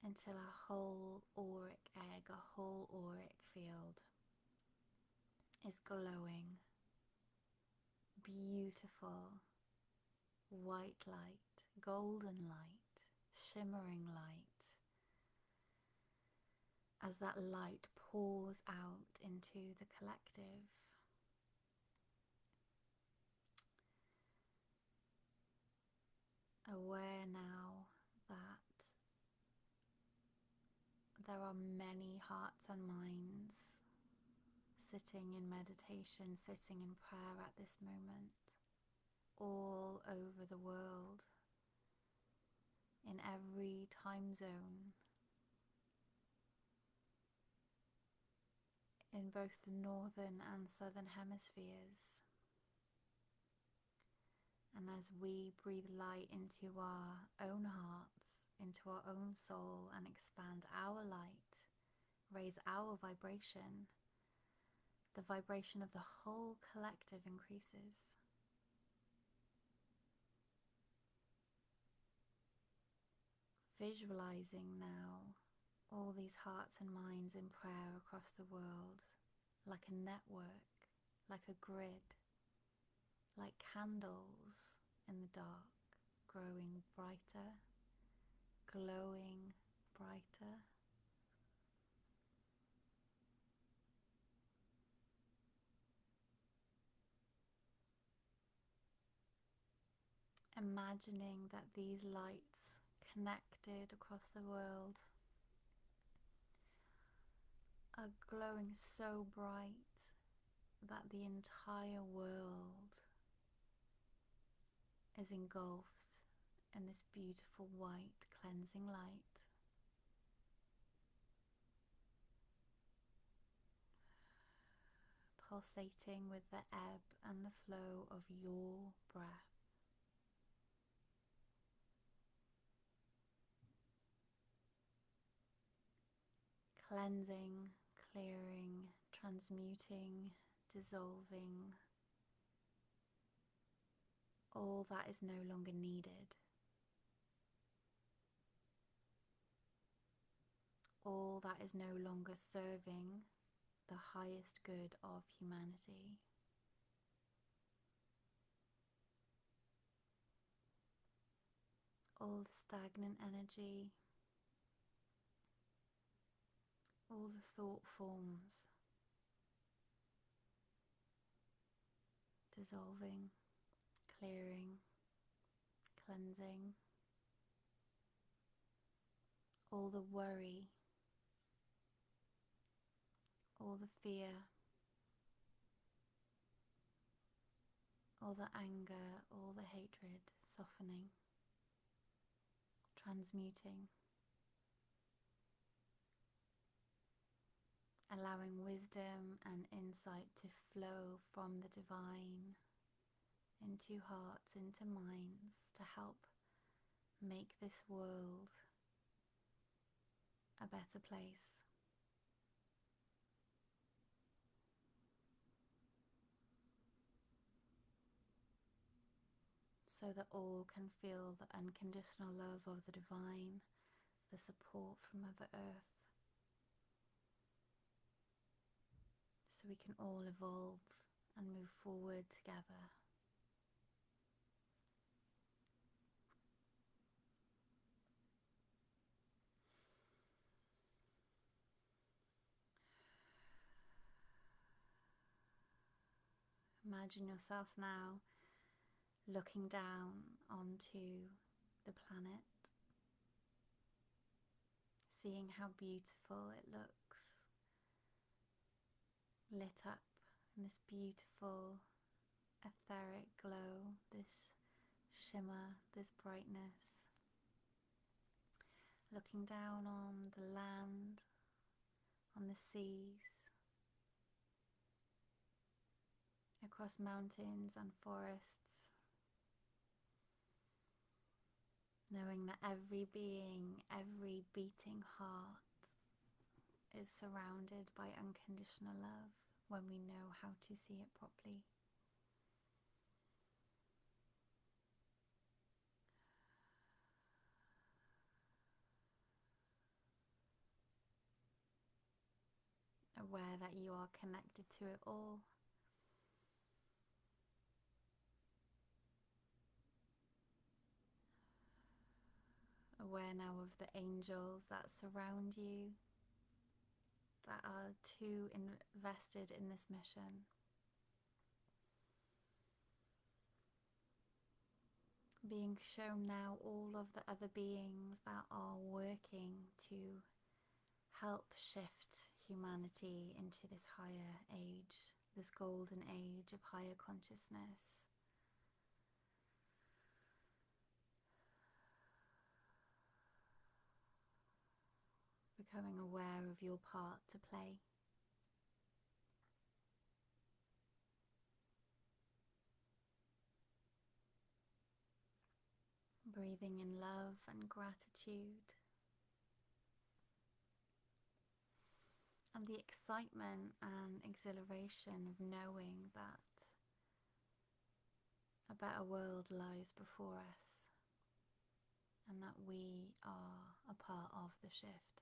Until a whole auric egg, a whole auric field is glowing, beautiful, white light, golden light, shimmering light, as that light pours out into the collective. Aware now that there are many hearts and minds sitting in meditation, sitting in prayer at this moment, all over the world, in every time zone, in both the northern and southern hemispheres. And as we breathe light into our own hearts, into our own soul, and expand our light, raise our vibration, the vibration of the whole collective increases. Visualizing now all these hearts and minds in prayer across the world, like a network, like a grid, like candles in the dark, growing brighter, glowing brighter. Imagining that these lights connected across the world are glowing so bright that the entire world is engulfed in this beautiful white cleansing light. Pulsating with the ebb and the flow of your breath. Cleansing, clearing, transmuting, dissolving all that is no longer needed, all that is no longer serving the highest good of humanity. All the stagnant energy, all the thought forms dissolving, clearing, cleansing, all the worry, all the fear, all the anger, all the hatred, softening, transmuting, allowing wisdom and insight to flow from the divine into hearts, into minds, to help make this world a better place. So that all can feel the unconditional love of the divine, the support from Mother Earth, so we can all evolve and move forward together. Imagine yourself now looking down onto the planet, seeing how beautiful it looks, lit up in this beautiful etheric glow, this shimmer, this brightness. Looking down on the land, on the seas, across mountains and forests, knowing that every being, every beating heart is surrounded by unconditional love when we know how to see it properly. Aware that you are connected to it all. Aware now of the angels that surround you, that are too invested in this mission. Being shown now all of the other beings that are working to help shift humanity into this higher age, this golden age of higher consciousness. Becoming aware of your part to play. Breathing in love and gratitude. And the excitement and exhilaration of knowing that a better world lies before us and that we are a part of the shift.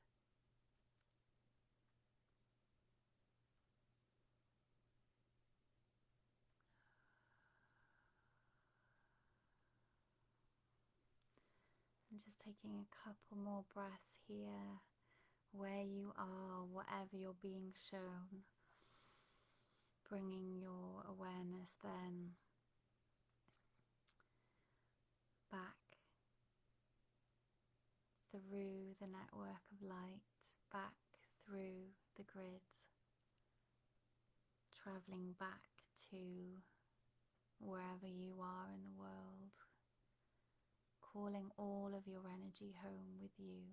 And just taking a couple more breaths here, where you are, whatever you're being shown, bringing your awareness then back through the network of light, back through the grid, traveling back to wherever you are in the world, calling all of your energy home with you.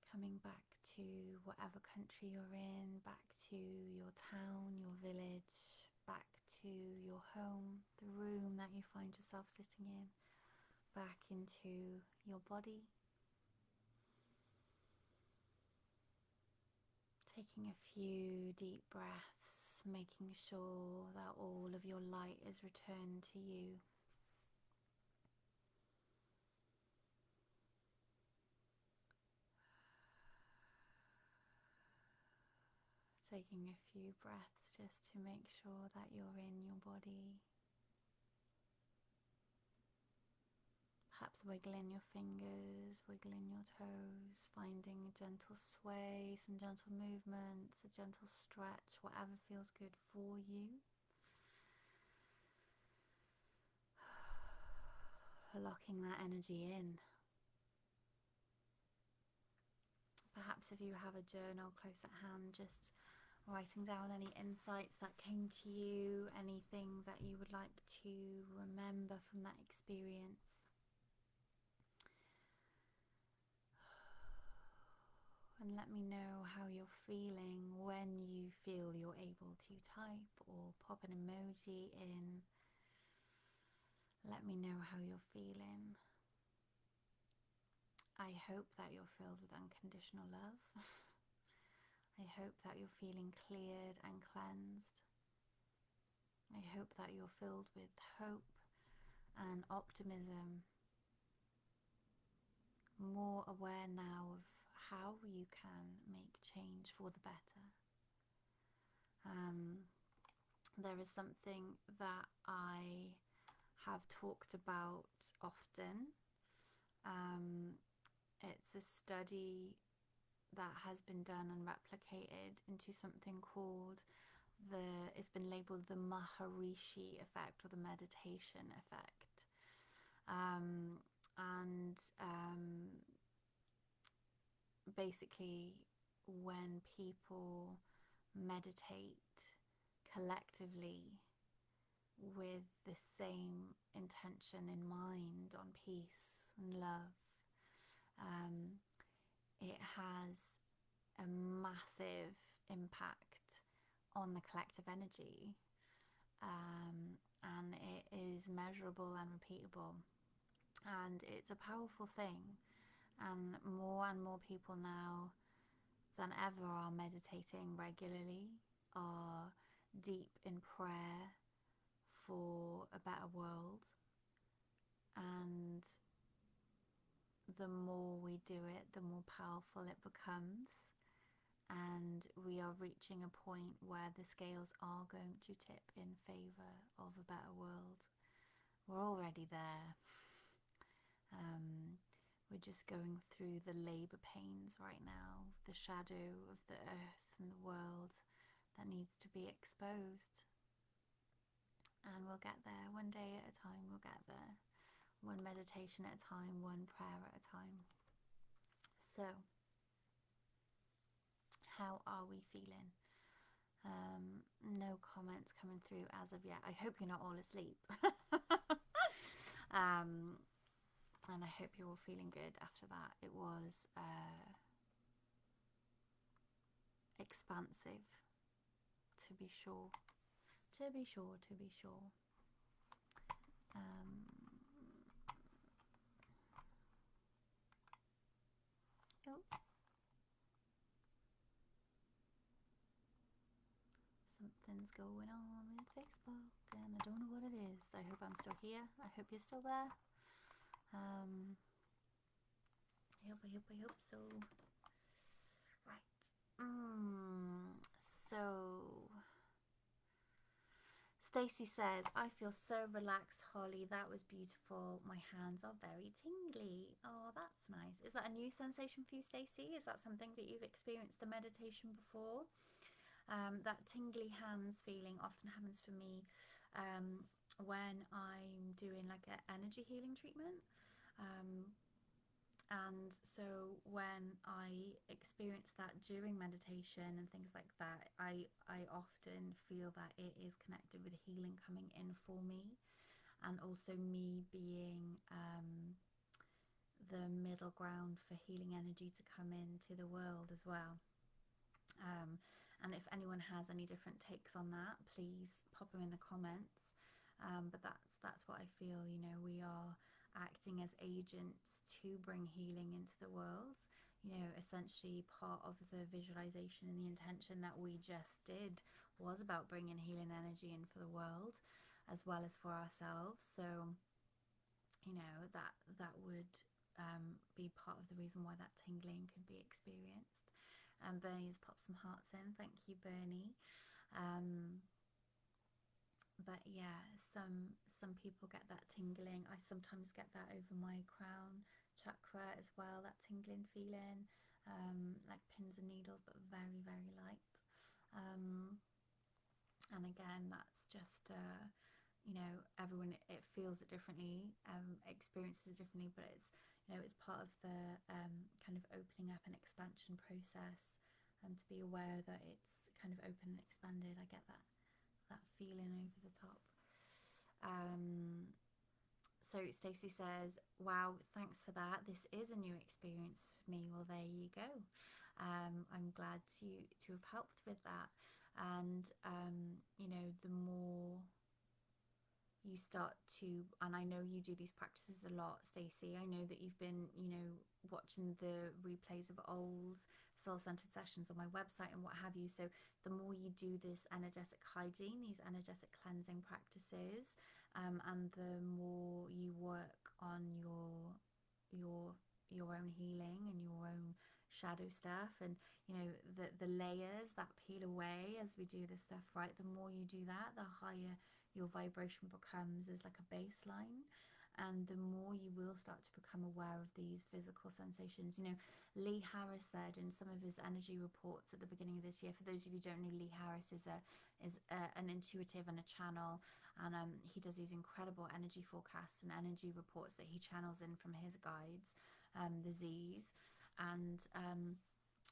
Coming back to whatever country you're in, back to your town, your village, back to your home, the room that you find yourself sitting in, back into your body. Taking a few deep breaths, making sure that all of your light is returned to you. Taking a few breaths just to make sure that you're in your body. Perhaps wiggling your fingers, wiggling your toes, finding a gentle sway, some gentle movements, a gentle stretch, whatever feels good for you. Locking that energy in. Perhaps if you have a journal close at hand, just writing down any insights that came to you, anything that you would like to remember from that experience. And let me know how you're feeling when you feel you're able to type or pop an emoji in. Let me know how you're feeling. I hope that you're filled with unconditional love. I hope that you're feeling cleared and cleansed. I hope that you're filled with hope and optimism. More aware now of how you can make change for the better. There is something that I have talked about often. It's a study that has been done and replicated into something called it's been labeled the Maharishi effect or the meditation effect. Basically, when people meditate collectively with the same intention in mind on peace and love, it has a massive impact on the collective energy. and it is measurable and repeatable, and it's a powerful thing. And more people now than ever are meditating regularly, are deep in prayer for a better world. And the more we do it, the more powerful it becomes. And we are reaching a point where the scales are going to tip in favour of a better world. We're already there. We're just going through the labour pains right now, the shadow of the earth and the world that needs to be exposed. And we'll get there, one day at a time. We'll get there, one meditation at a time, one prayer at a time. So, how are we feeling? No comments coming through as of yet. I hope you're not all asleep. And I hope you're all feeling good after that. It was expansive, to be sure. To be sure. Oh. Something's going on with Facebook and I don't know what it is. I hope I'm still here. I hope you're still there. I hope so. Right. So Stacey says, I feel so relaxed, Holly. That was beautiful. My hands are very tingly. Oh, that's nice. Is that a new sensation for you, Stacey? Is that something that you've experienced in meditation before? That tingly hands feeling often happens for me when I'm doing like an energy healing treatment. And so when I experience that during meditation and things like that, I often feel that it is connected with healing coming in for me, and also me being the middle ground for healing energy to come into the world as well. And if anyone has any different takes on that, please pop them in the comments. But that's what I feel. You know, we are acting as agents to bring healing into the world. You know, essentially part of the visualization and the intention that we just did was about bringing healing energy in for the world as well as for ourselves. So, you know, that would be part of the reason why that tingling could be experienced. Bernie's popped some hearts in. Thank you, Bernie. But yeah, some people get that tingling. I sometimes get that over my crown chakra as well, that tingling feeling, like pins and needles, but very, very light. And again, that's just, you know, everyone, it feels it differently, experiences it differently, but it's, you know, it's part of the kind of opening up and expansion process, and to be aware that it's kind of open and expanded. I get that feeling over the top. So Stacey says, wow, thanks for that. This is a new experience for me. Well, there you go. I'm glad to have helped with that. And you know, the more you start to, and I know you do these practices a lot, Stacey. I know that you've been, you know, watching the replays of old soul-centered sessions on my website and what have you. So the more you do this energetic hygiene, these energetic cleansing practices, and the more you work on your own healing and your own shadow stuff, and you know, the layers that peel away as we do this stuff, right? The more you do that, the higher your vibration becomes as like a baseline, and the more you will start to become aware of these physical sensations. You know, Lee Harris said in some of his energy reports at the beginning of this year, for those of you who don't know, Lee Harris is an intuitive and a channel, and he does these incredible energy forecasts and energy reports that he channels in from his guides, the Z's. And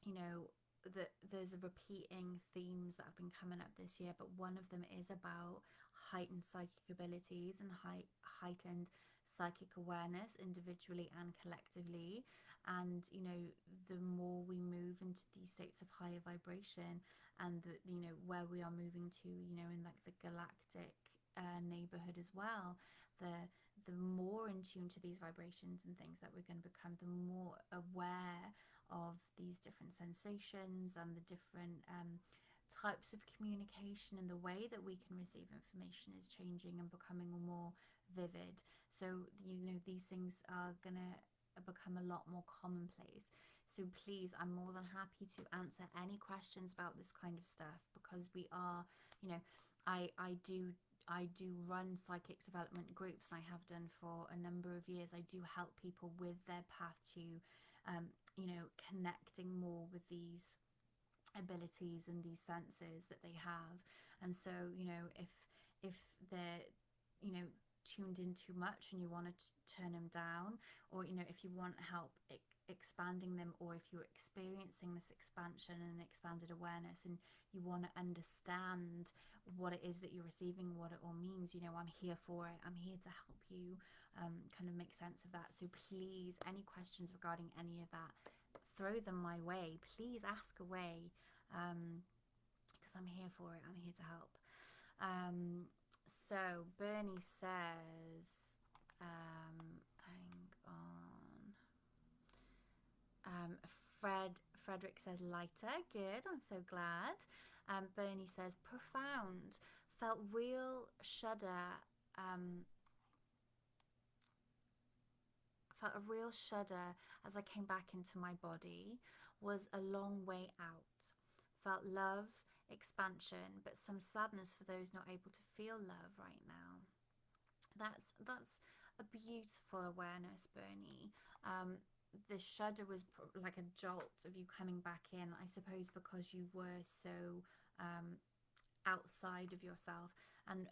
you know, there's a repeating themes that have been coming up this year, but one of them is about heightened psychic abilities and heightened psychic awareness individually and collectively. And you know, the more we move into these states of higher vibration, and the, you know, where we are moving to, you know, in like the galactic neighborhood as well, the more in tune to these vibrations and things that we're going to become, the more aware of these different sensations and the different types of communication, and the way that we can receive information is changing and becoming more vivid. So, you know, these things are going to become a lot more commonplace. So please, I'm more than happy to answer any questions about this kind of stuff, because we are, you know, I do run psychic development groups, and I have done for a number of years. I do help people with their path to, you know, connecting more with these abilities and these senses that they have. And so, you know, if they're, you know, tuned in too much and you want to turn them down, or, you know, if you want help expanding them, or if you're experiencing this expansion and expanded awareness and you want to understand what it is that you're receiving, what it all means, you know, I'm here for it. I'm here to help you kind of make sense of that. So please, any questions regarding any of that, throw them my way. Please ask away, because I'm here for it. I'm here to help. So Bernie says, hang on. Frederick says lighter. Good. I'm so glad. Bernie says profound. Felt real shudder. Felt a real shudder as I came back into my body. Was a long way out. Felt love, expansion, but some sadness for those not able to feel love right now. That's a beautiful awareness, Bernie. The shudder was like a jolt of you coming back in, I suppose, because you were so outside of yourself. And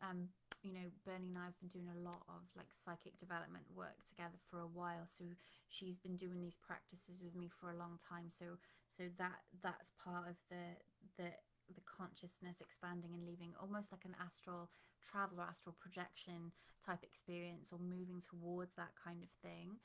you know, Bernie and I have been doing a lot of like psychic development work together for a while, so she's been doing these practices with me for a long time. So that's part of the consciousness expanding and leaving, almost like an astral travel or astral projection type experience, or moving towards that kind of thing.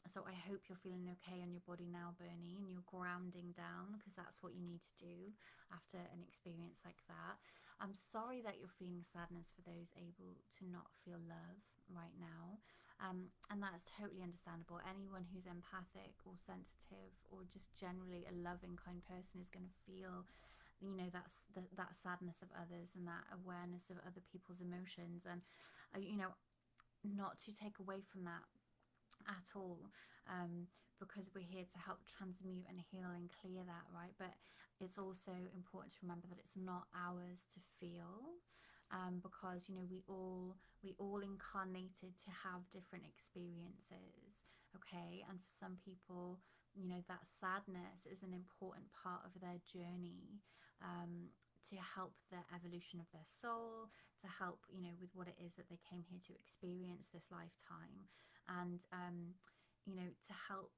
So I hope you're feeling okay on your body now, Bernie, and you're grounding down, because that's what you need to do after an experience like that. I'm sorry that you're feeling sadness for those able to not feel love right now. And that's totally understandable. Anyone who's empathic or sensitive or just generally a loving, kind person is going to feel, you know, that sadness of others and that awareness of other people's emotions. And you know, not to take away from that at all, because we're here to help transmute and heal and clear that, right? But it's also important to remember that it's not ours to feel, because, you know, we all incarnated to have different experiences, okay? And for some people, you know, that sadness is an important part of their journey, to help the evolution of their soul, to help, you know, with what it is that they came here to experience this lifetime, and you know, to help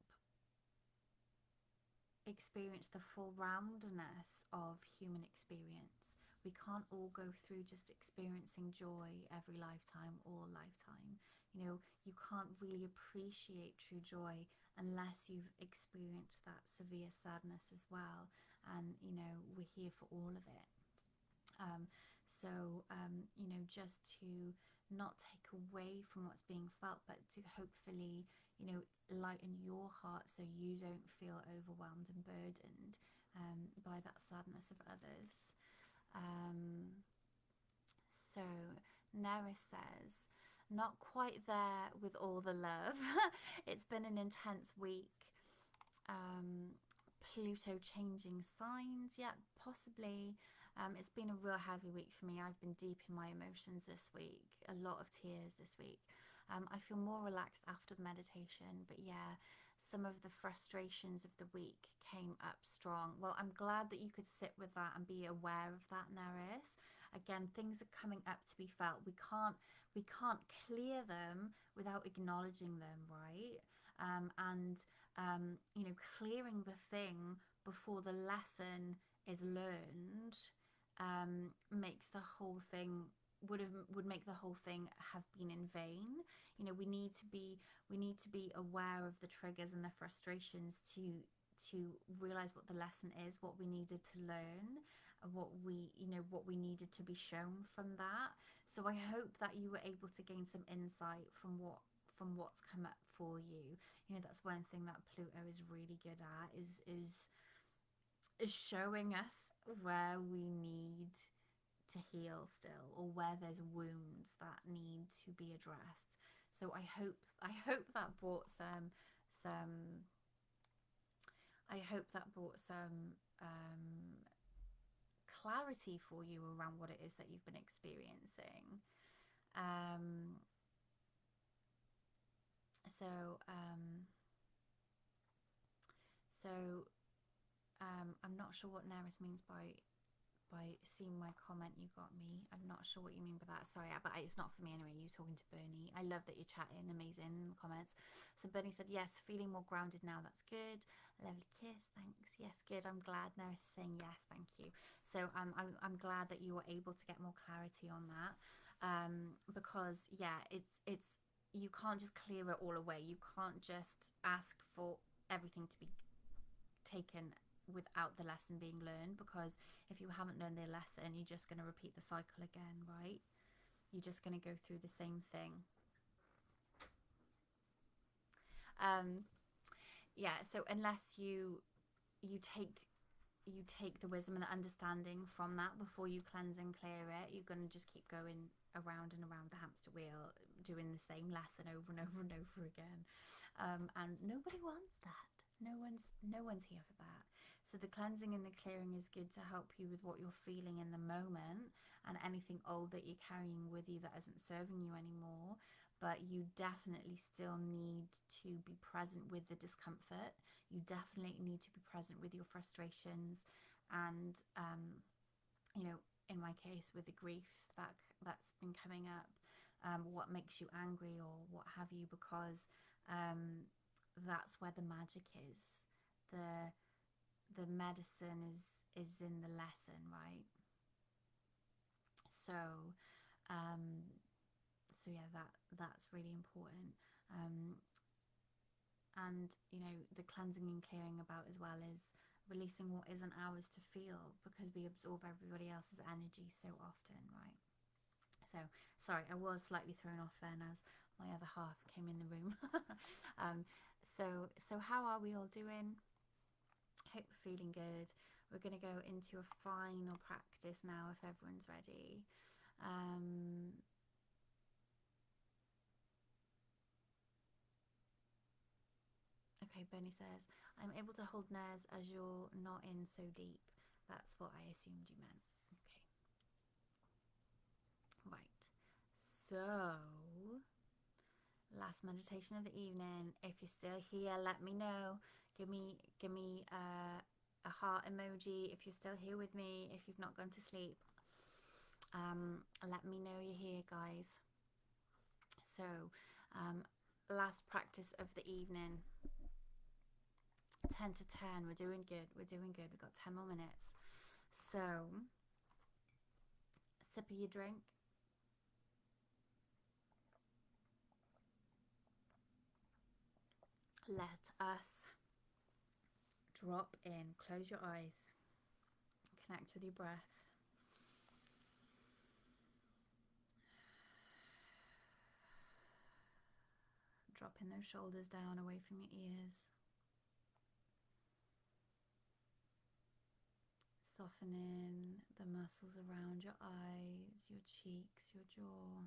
experience the full roundness of human experience. We can't all go through just experiencing joy every lifetime or lifetime. You know, you can't really appreciate true joy unless you've experienced that severe sadness as well. And, you know, we're here for all of it. You know, just to not take away from what's being felt, but to hopefully, you know, lighten your heart so you don't feel overwhelmed and burdened by that sadness of others. So Nera says, not quite there with all the love. It's been an intense week. Pluto changing signs, yeah, possibly. It's been a real heavy week for me. I've been deep in my emotions this week, a lot of tears this week. I feel more relaxed after the meditation, but yeah, some of the frustrations of the week came up strong. Well, I'm glad that you could sit with that and be aware of that, Neris. Again, things are coming up to be felt. We can't clear them without acknowledging them, right? You know, clearing the thing before the lesson is learned makes the whole thing would make the whole thing have been in vain. You know, we need to be aware of the triggers and the frustrations realize what the lesson is, what we needed to learn, what we, what we needed to be shown from that. So I hope that you were able to gain some insight from what's come up for you. That's one thing that Pluto is really good at, is showing us where we need to heal still, or where there's wounds that need to be addressed. So I hope that brought some I hope that brought some clarity for you around what it is that you've been experiencing. I'm not sure what Neris means by seeing my comment. You got me. I'm not sure what you mean by that. Sorry, but it's not for me anyway. You talking to Bernie. I love that you're chatting. Amazing in the comments. So Bernie said, yes, feeling more grounded now. That's good. Lovely kiss. Thanks. Yes, good. I'm glad. Neris is saying yes. Thank you. So I'm glad that you were able to get more clarity on that. Because yeah, it's you can't just clear it all away. You can't just ask for everything to be taken without the lesson being learned, because if you haven't learned the lesson, you're just going to repeat the cycle again, right? You're just going to go through the same thing. Yeah, so unless you take the wisdom and the understanding from that before you cleanse and clear it, you're going to just keep going around and around the hamster wheel, doing the same lesson over and over and over again. And nobody wants that. No one's here for that. So the cleansing and the clearing is good to help you with what you're feeling in the moment, and anything old that you're carrying with you that isn't serving you anymore. But you definitely still need to be present with the discomfort. You definitely need to be present with your frustrations, and in my case, with the grief that's been coming up, what makes you angry or what have you, because that's where the magic is. The medicine is in the lesson, right? So yeah, that's really important. And the cleansing and clearing about as well is releasing what isn't ours to feel, because we absorb everybody else's energy so often, right? So sorry, I was slightly thrown off then as my other half came in the room. So how are we all doing? Hope we're feeling good. We're going to go into a final practice now if everyone's ready. Okay, Bernie says, I'm able to hold Nez as you're not in so deep. That's what I assumed you meant. Okay. Right. So, last meditation of the evening. If you're still here, let me know. Give me a heart emoji if you're still here with me, if you've not gone to sleep. Let me know you're here, guys. So, last practice of the evening. 10 to 10. We're doing good. We've got 10 more minutes. So, sip of your drink. Let us drop in. Close your eyes. Connect with your breath. Dropping those shoulders down away from your ears. Softening the muscles around your eyes, your cheeks, your jaw.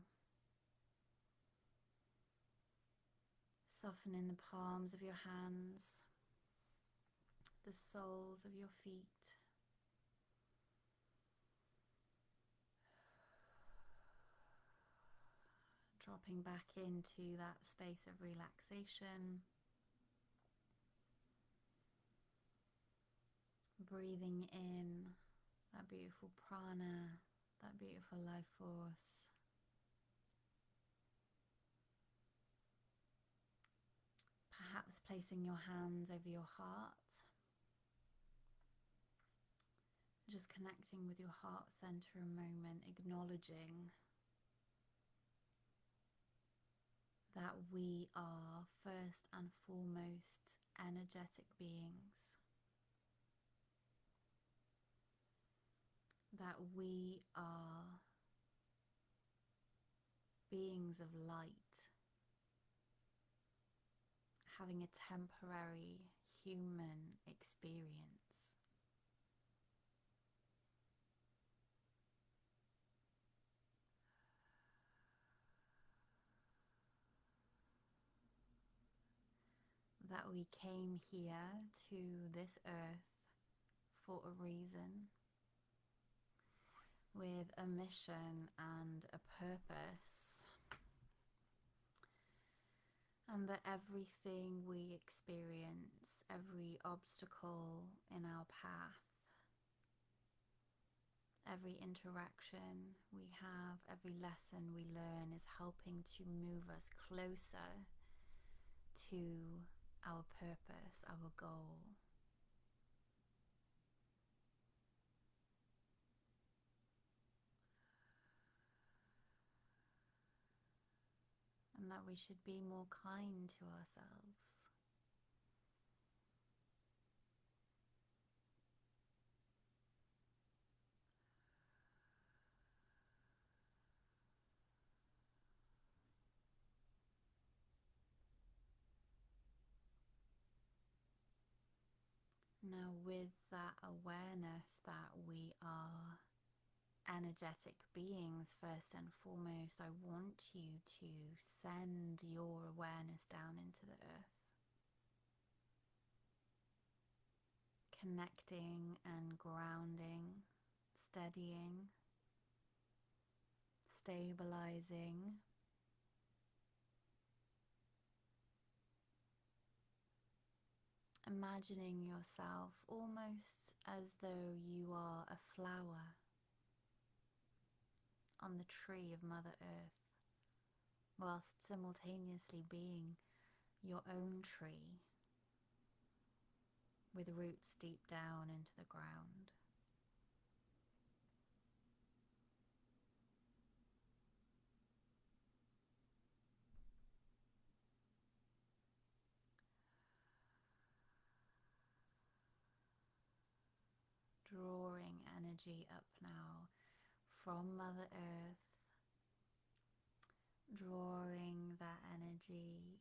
Softening the palms of your hands, the soles of your feet. Dropping back into that space of relaxation. Breathing in that beautiful prana, that beautiful life force. Perhaps placing your hands over your heart. Just connecting with your heart center a moment, acknowledging that we are first and foremost energetic beings. that we are beings of light, having a temporary human experience. That we came here to this earth for a reason, with a mission and a purpose, and that everything we experience, every obstacle in our path, every interaction we have, every lesson we learn is helping to move us closer to our purpose, our goal. And that we should be more kind to ourselves. Now, with that awareness that we are energetic beings, first and foremost, I want you to send your awareness down into the earth, connecting and grounding, steadying, stabilizing. Imagining yourself almost as though you are a flower on the tree of Mother Earth, whilst simultaneously being your own tree with roots deep down into the ground. Drawing energy up now from Mother Earth, drawing that energy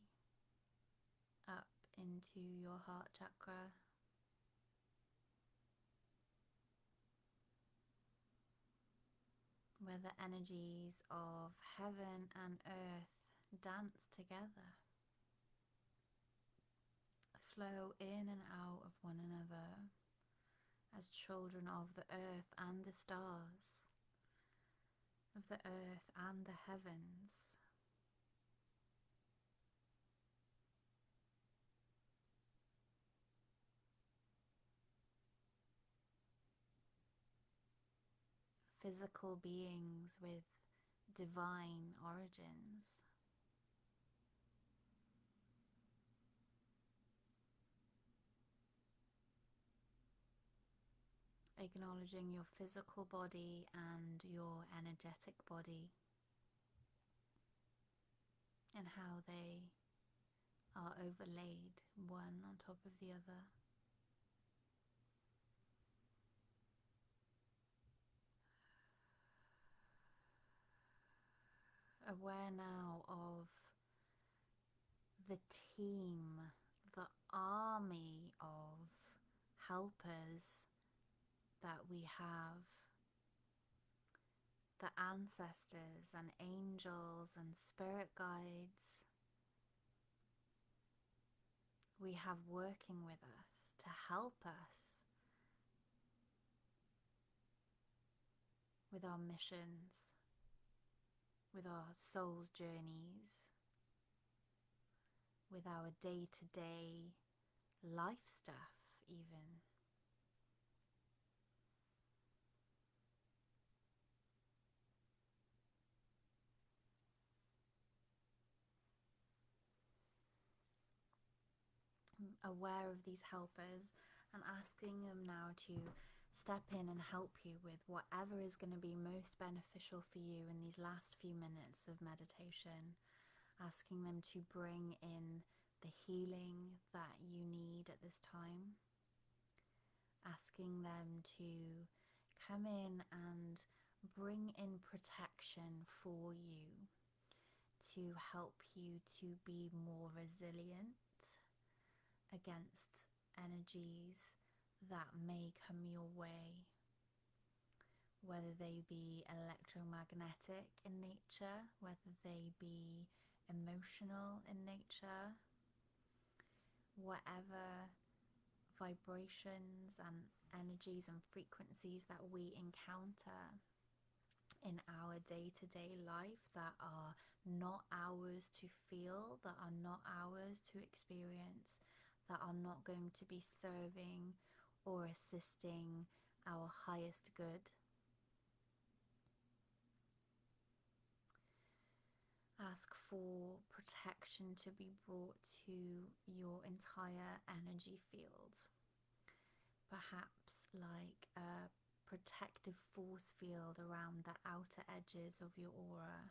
up into your heart chakra, where the energies of heaven and earth dance together, flow in and out of one another as children of the earth and the stars, of the earth and the heavens. Physical beings with divine origins. Acknowledging your physical body and your energetic body and how they are overlaid one on top of the other. Aware now of the team, the army of helpers that we have, the ancestors and angels and spirit guides we have working with us to help us with our missions, with our soul's journeys, with our day-to-day life stuff even. Aware of these helpers and asking them now to step in and help you with whatever is going to be most beneficial for you in these last few minutes of meditation. Asking them to bring in the healing that you need at this time. Asking them to come in and bring in protection for you to help you to be more resilient against energies that may come your way, whether they be electromagnetic in nature, whether they be emotional in nature, whatever vibrations and energies and frequencies that we encounter in our day-to-day life that are not ours to feel, that are not ours to experience, that are not going to be serving or assisting our highest good. Ask for protection to be brought to your entire energy field. Perhaps like a protective force field around the outer edges of your aura.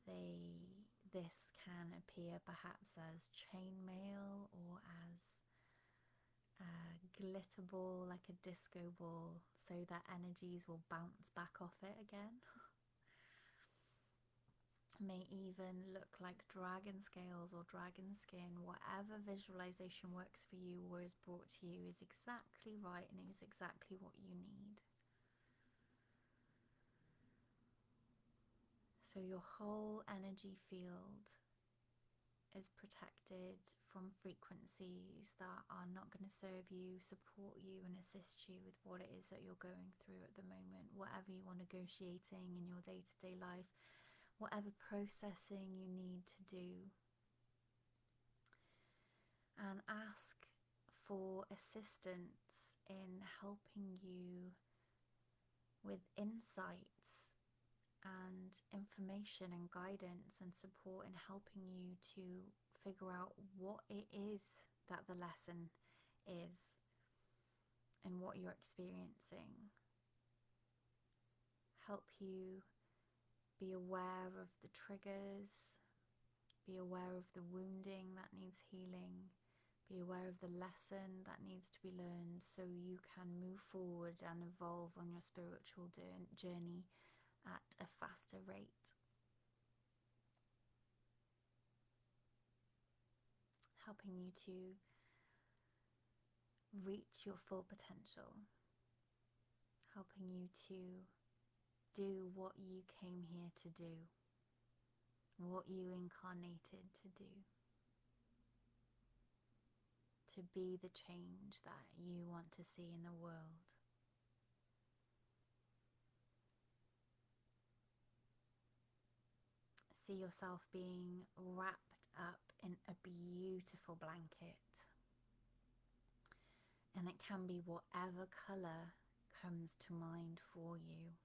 This can appear perhaps as chainmail or as a glitter ball, like a disco ball, so that energies will bounce back off it again. May even look like dragon scales or dragon skin. Whatever visualization works for you or is brought to you is exactly right and is exactly what you need. So your whole energy field is protected from frequencies that are not going to serve you, support you and assist you with what it is that you're going through at the moment, whatever you are negotiating in your day-to-day life, whatever processing you need to do. And ask for assistance in helping you with insights and information and guidance and support in helping you to figure out what it is that the lesson is and what you're experiencing. Help you be aware of the triggers, be aware of the wounding that needs healing, be aware of the lesson that needs to be learned so you can move forward and evolve on your spiritual journey at a faster rate. Helping you to reach your full potential. Helping you to do what you came here to do, what you incarnated to do. To be the change that you want to see in the world. See yourself being wrapped up in a beautiful blanket. And it can be whatever colour comes to mind for you.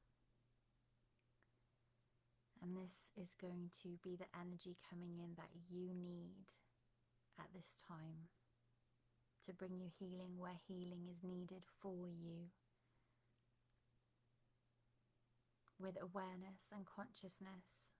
And this is going to be the energy coming in that you need at this time. To bring you healing where healing is needed for you. With awareness and consciousness.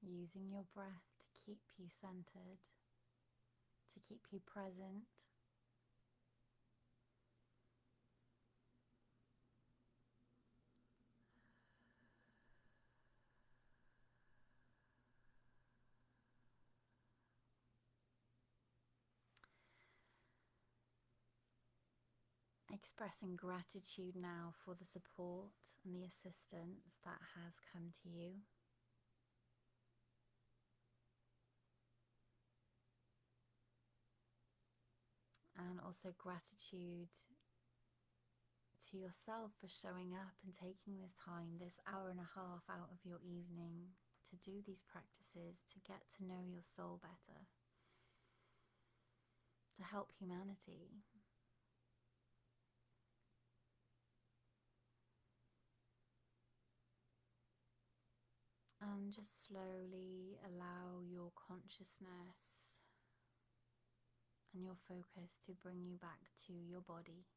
Using your breath to keep you centered, to keep you present. Expressing gratitude now for the support and the assistance that has come to you. And also gratitude to yourself for showing up and taking this time, this hour and a half out of your evening to do these practices, to get to know your soul better, to help humanity. And just slowly allow your consciousness and your focus to bring you back to your body.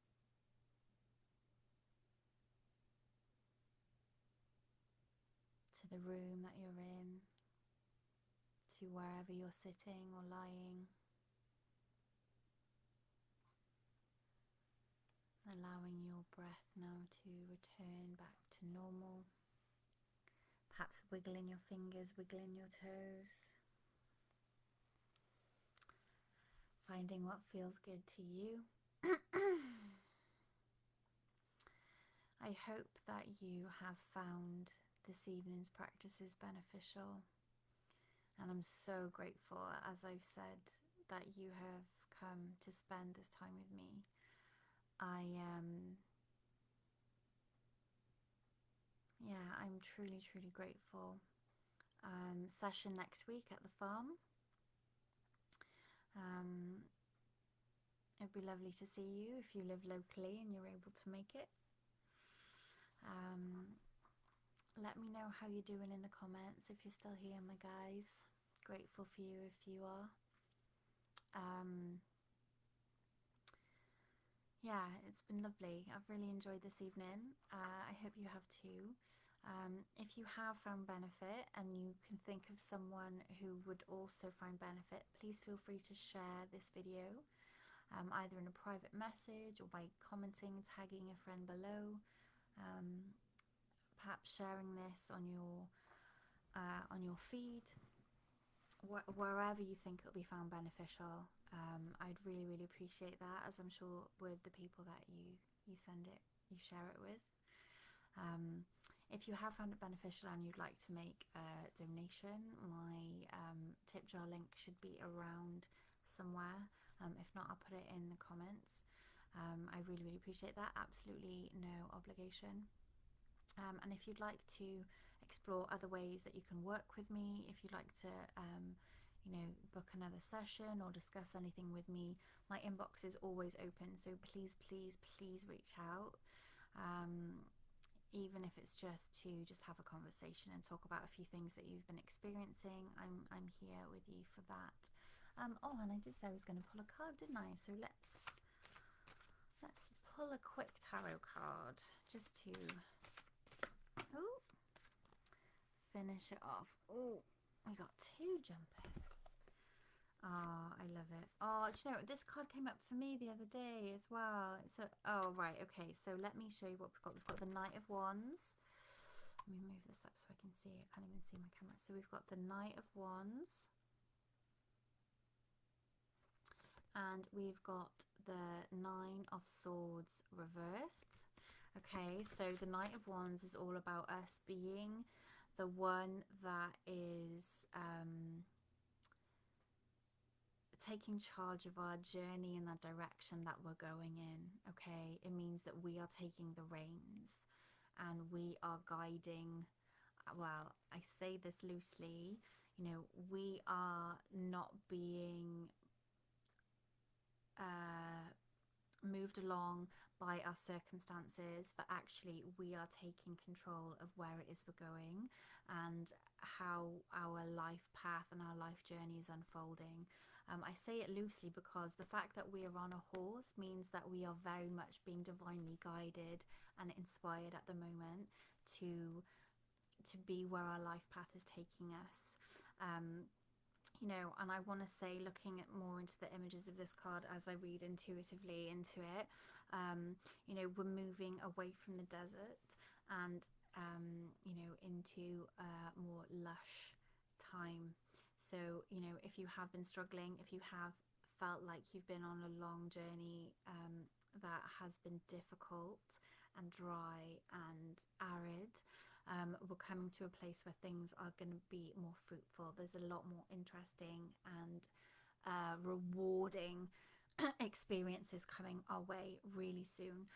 To the room that you're in, to wherever you're sitting or lying. Allowing your breath now to return back to normal. Perhaps wiggling your fingers, wiggling your toes. Finding what feels good to you. I hope that you have found this evening's practices beneficial. And I'm so grateful, as I've said, that you have come to spend this time with me. I'm truly, truly grateful. Session next week at the farm. It'd be lovely to see you if you live locally and you're able to make it. Let me know how you're doing in the comments if you're still here, my guys. Grateful for you if you are. Yeah, it's been lovely. I've really enjoyed this evening. I hope you have too. If you have found benefit and you can think of someone who would also find benefit, please feel free to share this video, either in a private message or by commenting, tagging a friend below, perhaps sharing this on your feed, wherever you think it'll be found beneficial. I'd really, really appreciate that, as I'm sure with the people that you share it with. If you have found it beneficial and you'd like to make a donation, my tip jar link should be around somewhere. If not, I'll put it in the comments. I really, really appreciate that. Absolutely no obligation. And if you'd like to explore other ways that you can work with me, if you'd like to book another session or discuss anything with me, my inbox is always open, so please, please, please reach out. Even if it's just to have a conversation and talk about a few things that you've been experiencing, I'm here with you for that. Oh, and I did say I was going to pull a card, didn't I? So let's pull a quick tarot card just to finish it off. Oh, we got two jumpers. Oh, I love it. Oh, do you know what? This card came up for me the other day as well. So, oh, right. Okay. So let me show you what we've got. We've got the Knight of Wands. Let me move this up so I can see. I can't even see my camera. So we've got the Knight of Wands. And we've got the Nine of Swords reversed. Okay. So the Knight of Wands is all about us being the one that is taking charge of our journey in that direction that we're going in. Okay, it means that we are taking the reins and we are guiding. Well, I say this loosely, we are not being moved along by our circumstances, but actually we are taking control of where it is we're going and how our life path and our life journey is unfolding. I say it loosely because the fact that we are on a horse means that we are very much being divinely guided and inspired at the moment to be where our life path is taking us. And I want to say, looking at more into the images of this card as I read intuitively into it, we're moving away from the desert and into a more lush time. So, if you have been struggling, if you have felt like you've been on a long journey that has been difficult and dry and arid, we're coming to a place where things are going to be more fruitful. There's a lot more interesting and rewarding experiences coming our way really soon.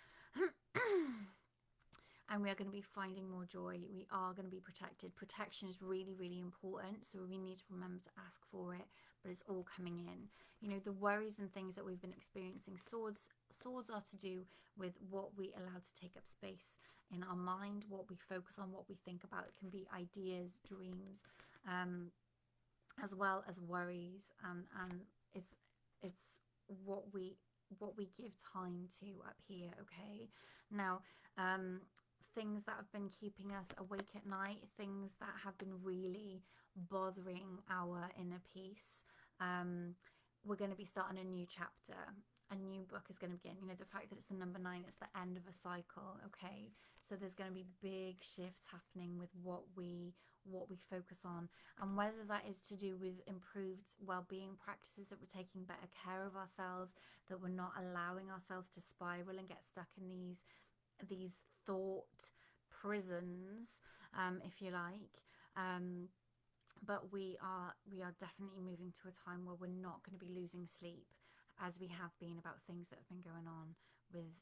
And we are going to be finding more joy. We are going to be protected. Protection is really, really important, so we need to remember to ask for it, but it's all coming in. The worries and things that we've been experiencing, swords are to do with what we allow to take up space in our mind, what we focus on, what we think about. It can be ideas, dreams, as well as worries, and it's what we give time to up here. Okay, now things that have been keeping us awake at night, things that have been really bothering our inner peace, we're going to be starting a new chapter. A new book is going to begin. You know, the fact that it's the number 9, it's the end of a cycle. Okay, so there's going to be big shifts happening with what we focus on, and whether that is to do with improved well-being practices, that we're taking better care of ourselves, that we're not allowing ourselves to spiral and get stuck in these thought prisons, if you like. But we are definitely moving to a time where we're not going to be losing sleep, as we have been, about things that have been going on with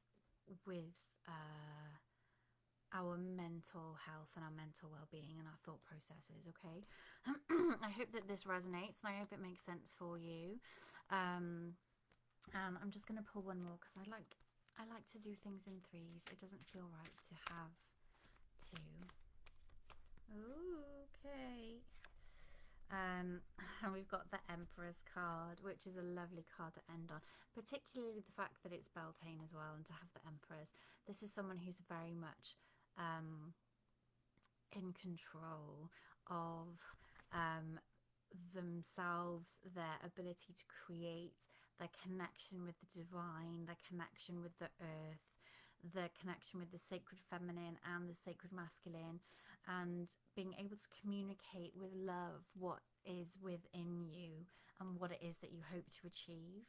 our mental health and our mental well-being and our thought processes. Okay, I hope that this resonates, and I hope it makes sense for you. And I'm just going to pull one more, because I like to do things in threes. It doesn't feel right to have two. Okay. And we've got the Empress card, which is a lovely card to end on, particularly the fact that it's Beltane as well, and to have the Empress. This is someone who's very much in control of themselves, their ability to create, their connection with the divine, their connection with the earth, the connection with the sacred feminine and the sacred masculine, and being able to communicate with love what is within you and what it is that you hope to achieve.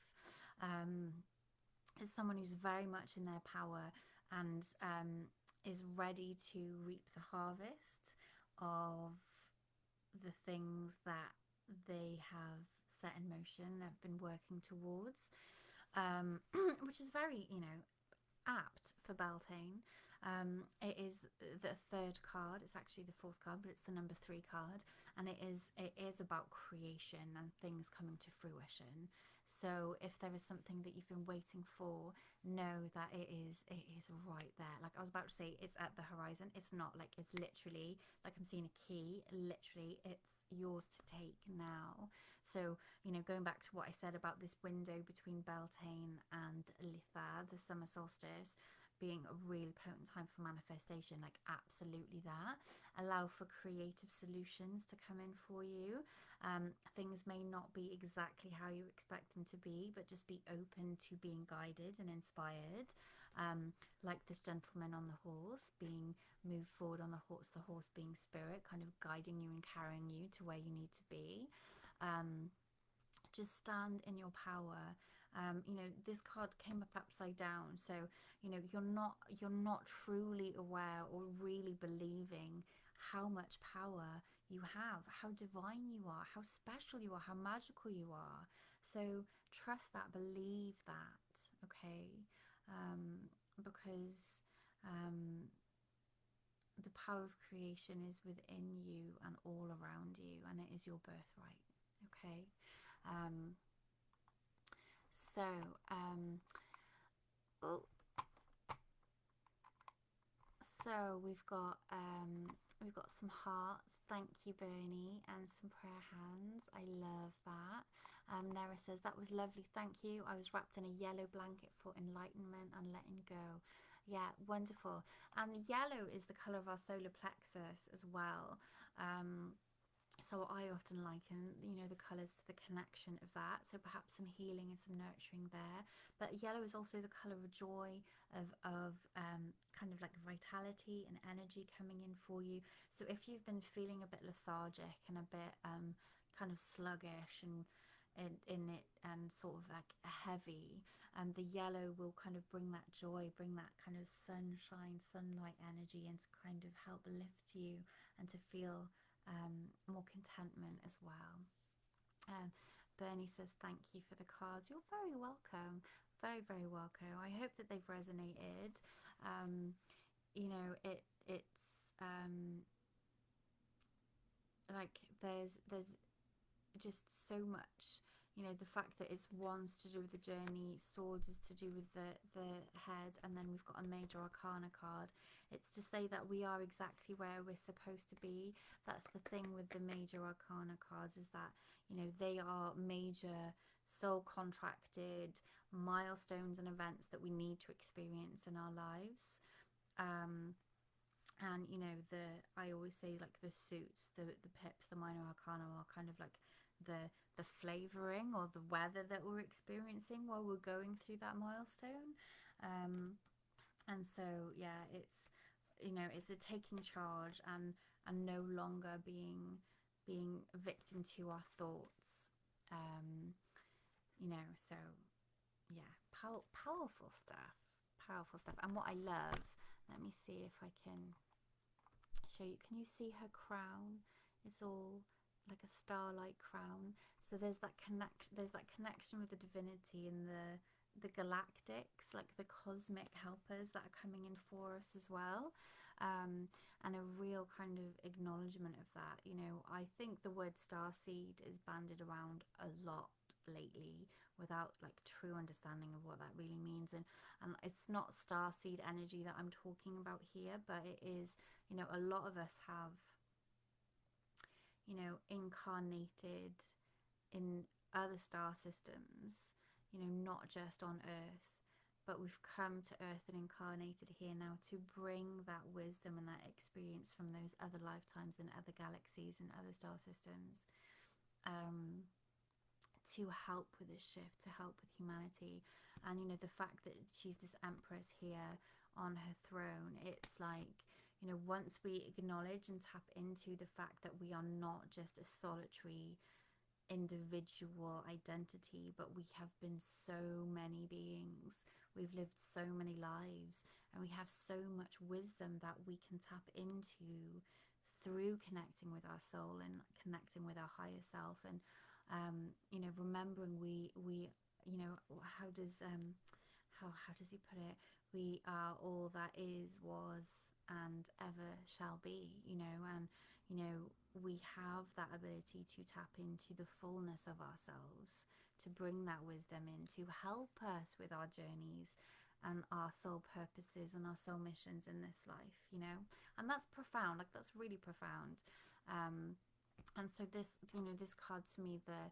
Is someone who's very much in their power and is ready to reap the harvest of the things that they have set in motion, have been working towards, which is very, apt for Beltane. It is the 3rd card. It's actually the 4th card, but it's the number 3 card, and it is about creation and things coming to fruition. So if there is something that you've been waiting for, know that it is right there. Like I was about to say, it's at the horizon. It's not. Like, it's literally, like I'm seeing a key. Literally, it's yours to take now. So, going back to what I said about this window between Beltane and Litha, the summer solstice, being a really potent time for manifestation, like absolutely that. Allow for creative solutions to come in for you. Things may not be exactly how you expect them to be, but just be open to being guided and inspired. Like this gentleman on the horse, being moved forward on the horse being spirit, kind of guiding you and carrying you to where you need to be. Just stand in your power. This card came up upside down, so you're not truly aware or really believing how much power you have, how divine you are, how special you are, how magical you are. So trust that, believe that, okay? Because the power of creation is within you and all around you, and it is your birthright, okay? So we've got some hearts. Thank you, Bernie, and some prayer hands. I love that. Nera says, that was lovely. Thank you. I was wrapped in a yellow blanket for enlightenment and letting go. Yeah, wonderful. And the yellow is the color of our solar plexus as well. So I often liken, the colours to the connection of that. So perhaps some healing and some nurturing there. But yellow is also the colour of joy, of kind of like vitality and energy coming in for you. So if you've been feeling a bit lethargic and a bit kind of sluggish and in it and sort of like heavy, the yellow will kind of bring that joy, bring that kind of sunshine, sunlight energy, and to kind of help lift you and to feel more contentment as well. Bernie says, thank you for the cards. You're very welcome. Very, very welcome. I hope that they've resonated. It's like there's just so much. The fact that it's wands to do with the journey, swords is to do with the head, and then we've got a major arcana card. It's to say that we are exactly where we're supposed to be. That's the thing with the major arcana cards, is that they are major soul contracted milestones and events that we need to experience in our lives. And you know, I always say, like, the suits, the pips, the minor arcana are kind of like the flavoring or the weather that we're experiencing while we're going through that milestone. And so yeah, it's, you know, it's a taking charge and no longer being victim to our thoughts. You know, so yeah, powerful stuff, powerful stuff. And what I love, let me see if I can show you. Can you see her crown? It's all like a starlight crown. So there's that connection with the divinity and the galactics, like the cosmic helpers that are coming in for us as well. And a real kind of acknowledgement of that. You know, I think the word starseed is bandied around a lot lately without like true understanding of what that really means. And it's not starseed energy that I'm talking about here, but it is, you know, a lot of us have, you know, incarnated in other star systems, you know, not just on Earth, but we've come to Earth and incarnated here now to bring that wisdom and that experience from those other lifetimes in other galaxies and other star systems, to help with this shift, to help with humanity. And you know, the fact that she's this Empress here on her throne, it's like, you know, once we acknowledge and tap into the fact that we are not just a solitary individual identity, but we have been so many beings, we've lived so many lives, and we have so much wisdom that we can tap into through connecting with our soul and connecting with our higher self. And you know, remembering we you know, how does he put it, we are all that is, was, and ever shall be, you know. And you know, we have that ability to tap into the fullness of ourselves, to bring that wisdom in, to help us with our journeys and our soul purposes and our soul missions in this life, you know. And that's profound, like that's really profound. And so this, you know, this card to me, the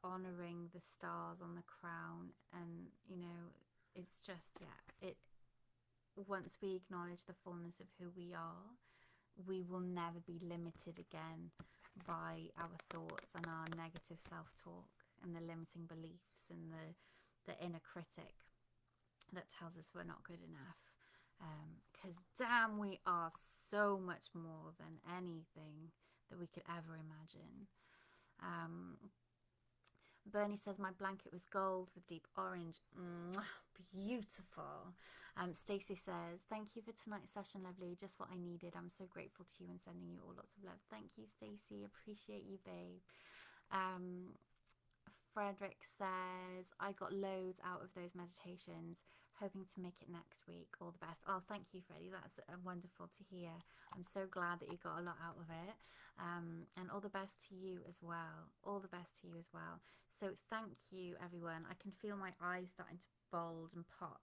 honoring the stars on the crown, and you know, it's just, yeah, it, once we acknowledge the fullness of who we are, we will never be limited again by our thoughts and our negative self-talk and the limiting beliefs and the inner critic that tells us we're not good enough. Because damn, we are so much more than anything that we could ever imagine. Bernie says, my blanket was gold with deep orange. Beautiful. Stacey says, thank you for tonight's session, lovely. Just what I needed. I'm so grateful to you and sending you all lots of love. Thank you, Stacey. Appreciate you, babe. Frederick says, I got loads out of those meditations, hoping to make it next week. All the best. Oh, thank you, Freddie. That's wonderful to hear. I'm so glad that you got a lot out of it. And all the best to you as well. All the best to you as well. So thank you, everyone. I can feel my eyes starting to bulge and pop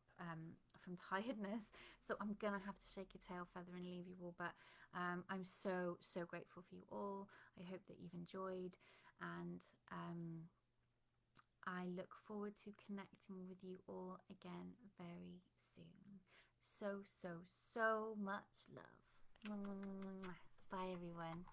from tiredness. So I'm going to have to shake a tail feather and leave you all. But I'm so grateful for you all. I hope that you've enjoyed. And I look forward to connecting with you all again very soon. So much love. Bye, everyone.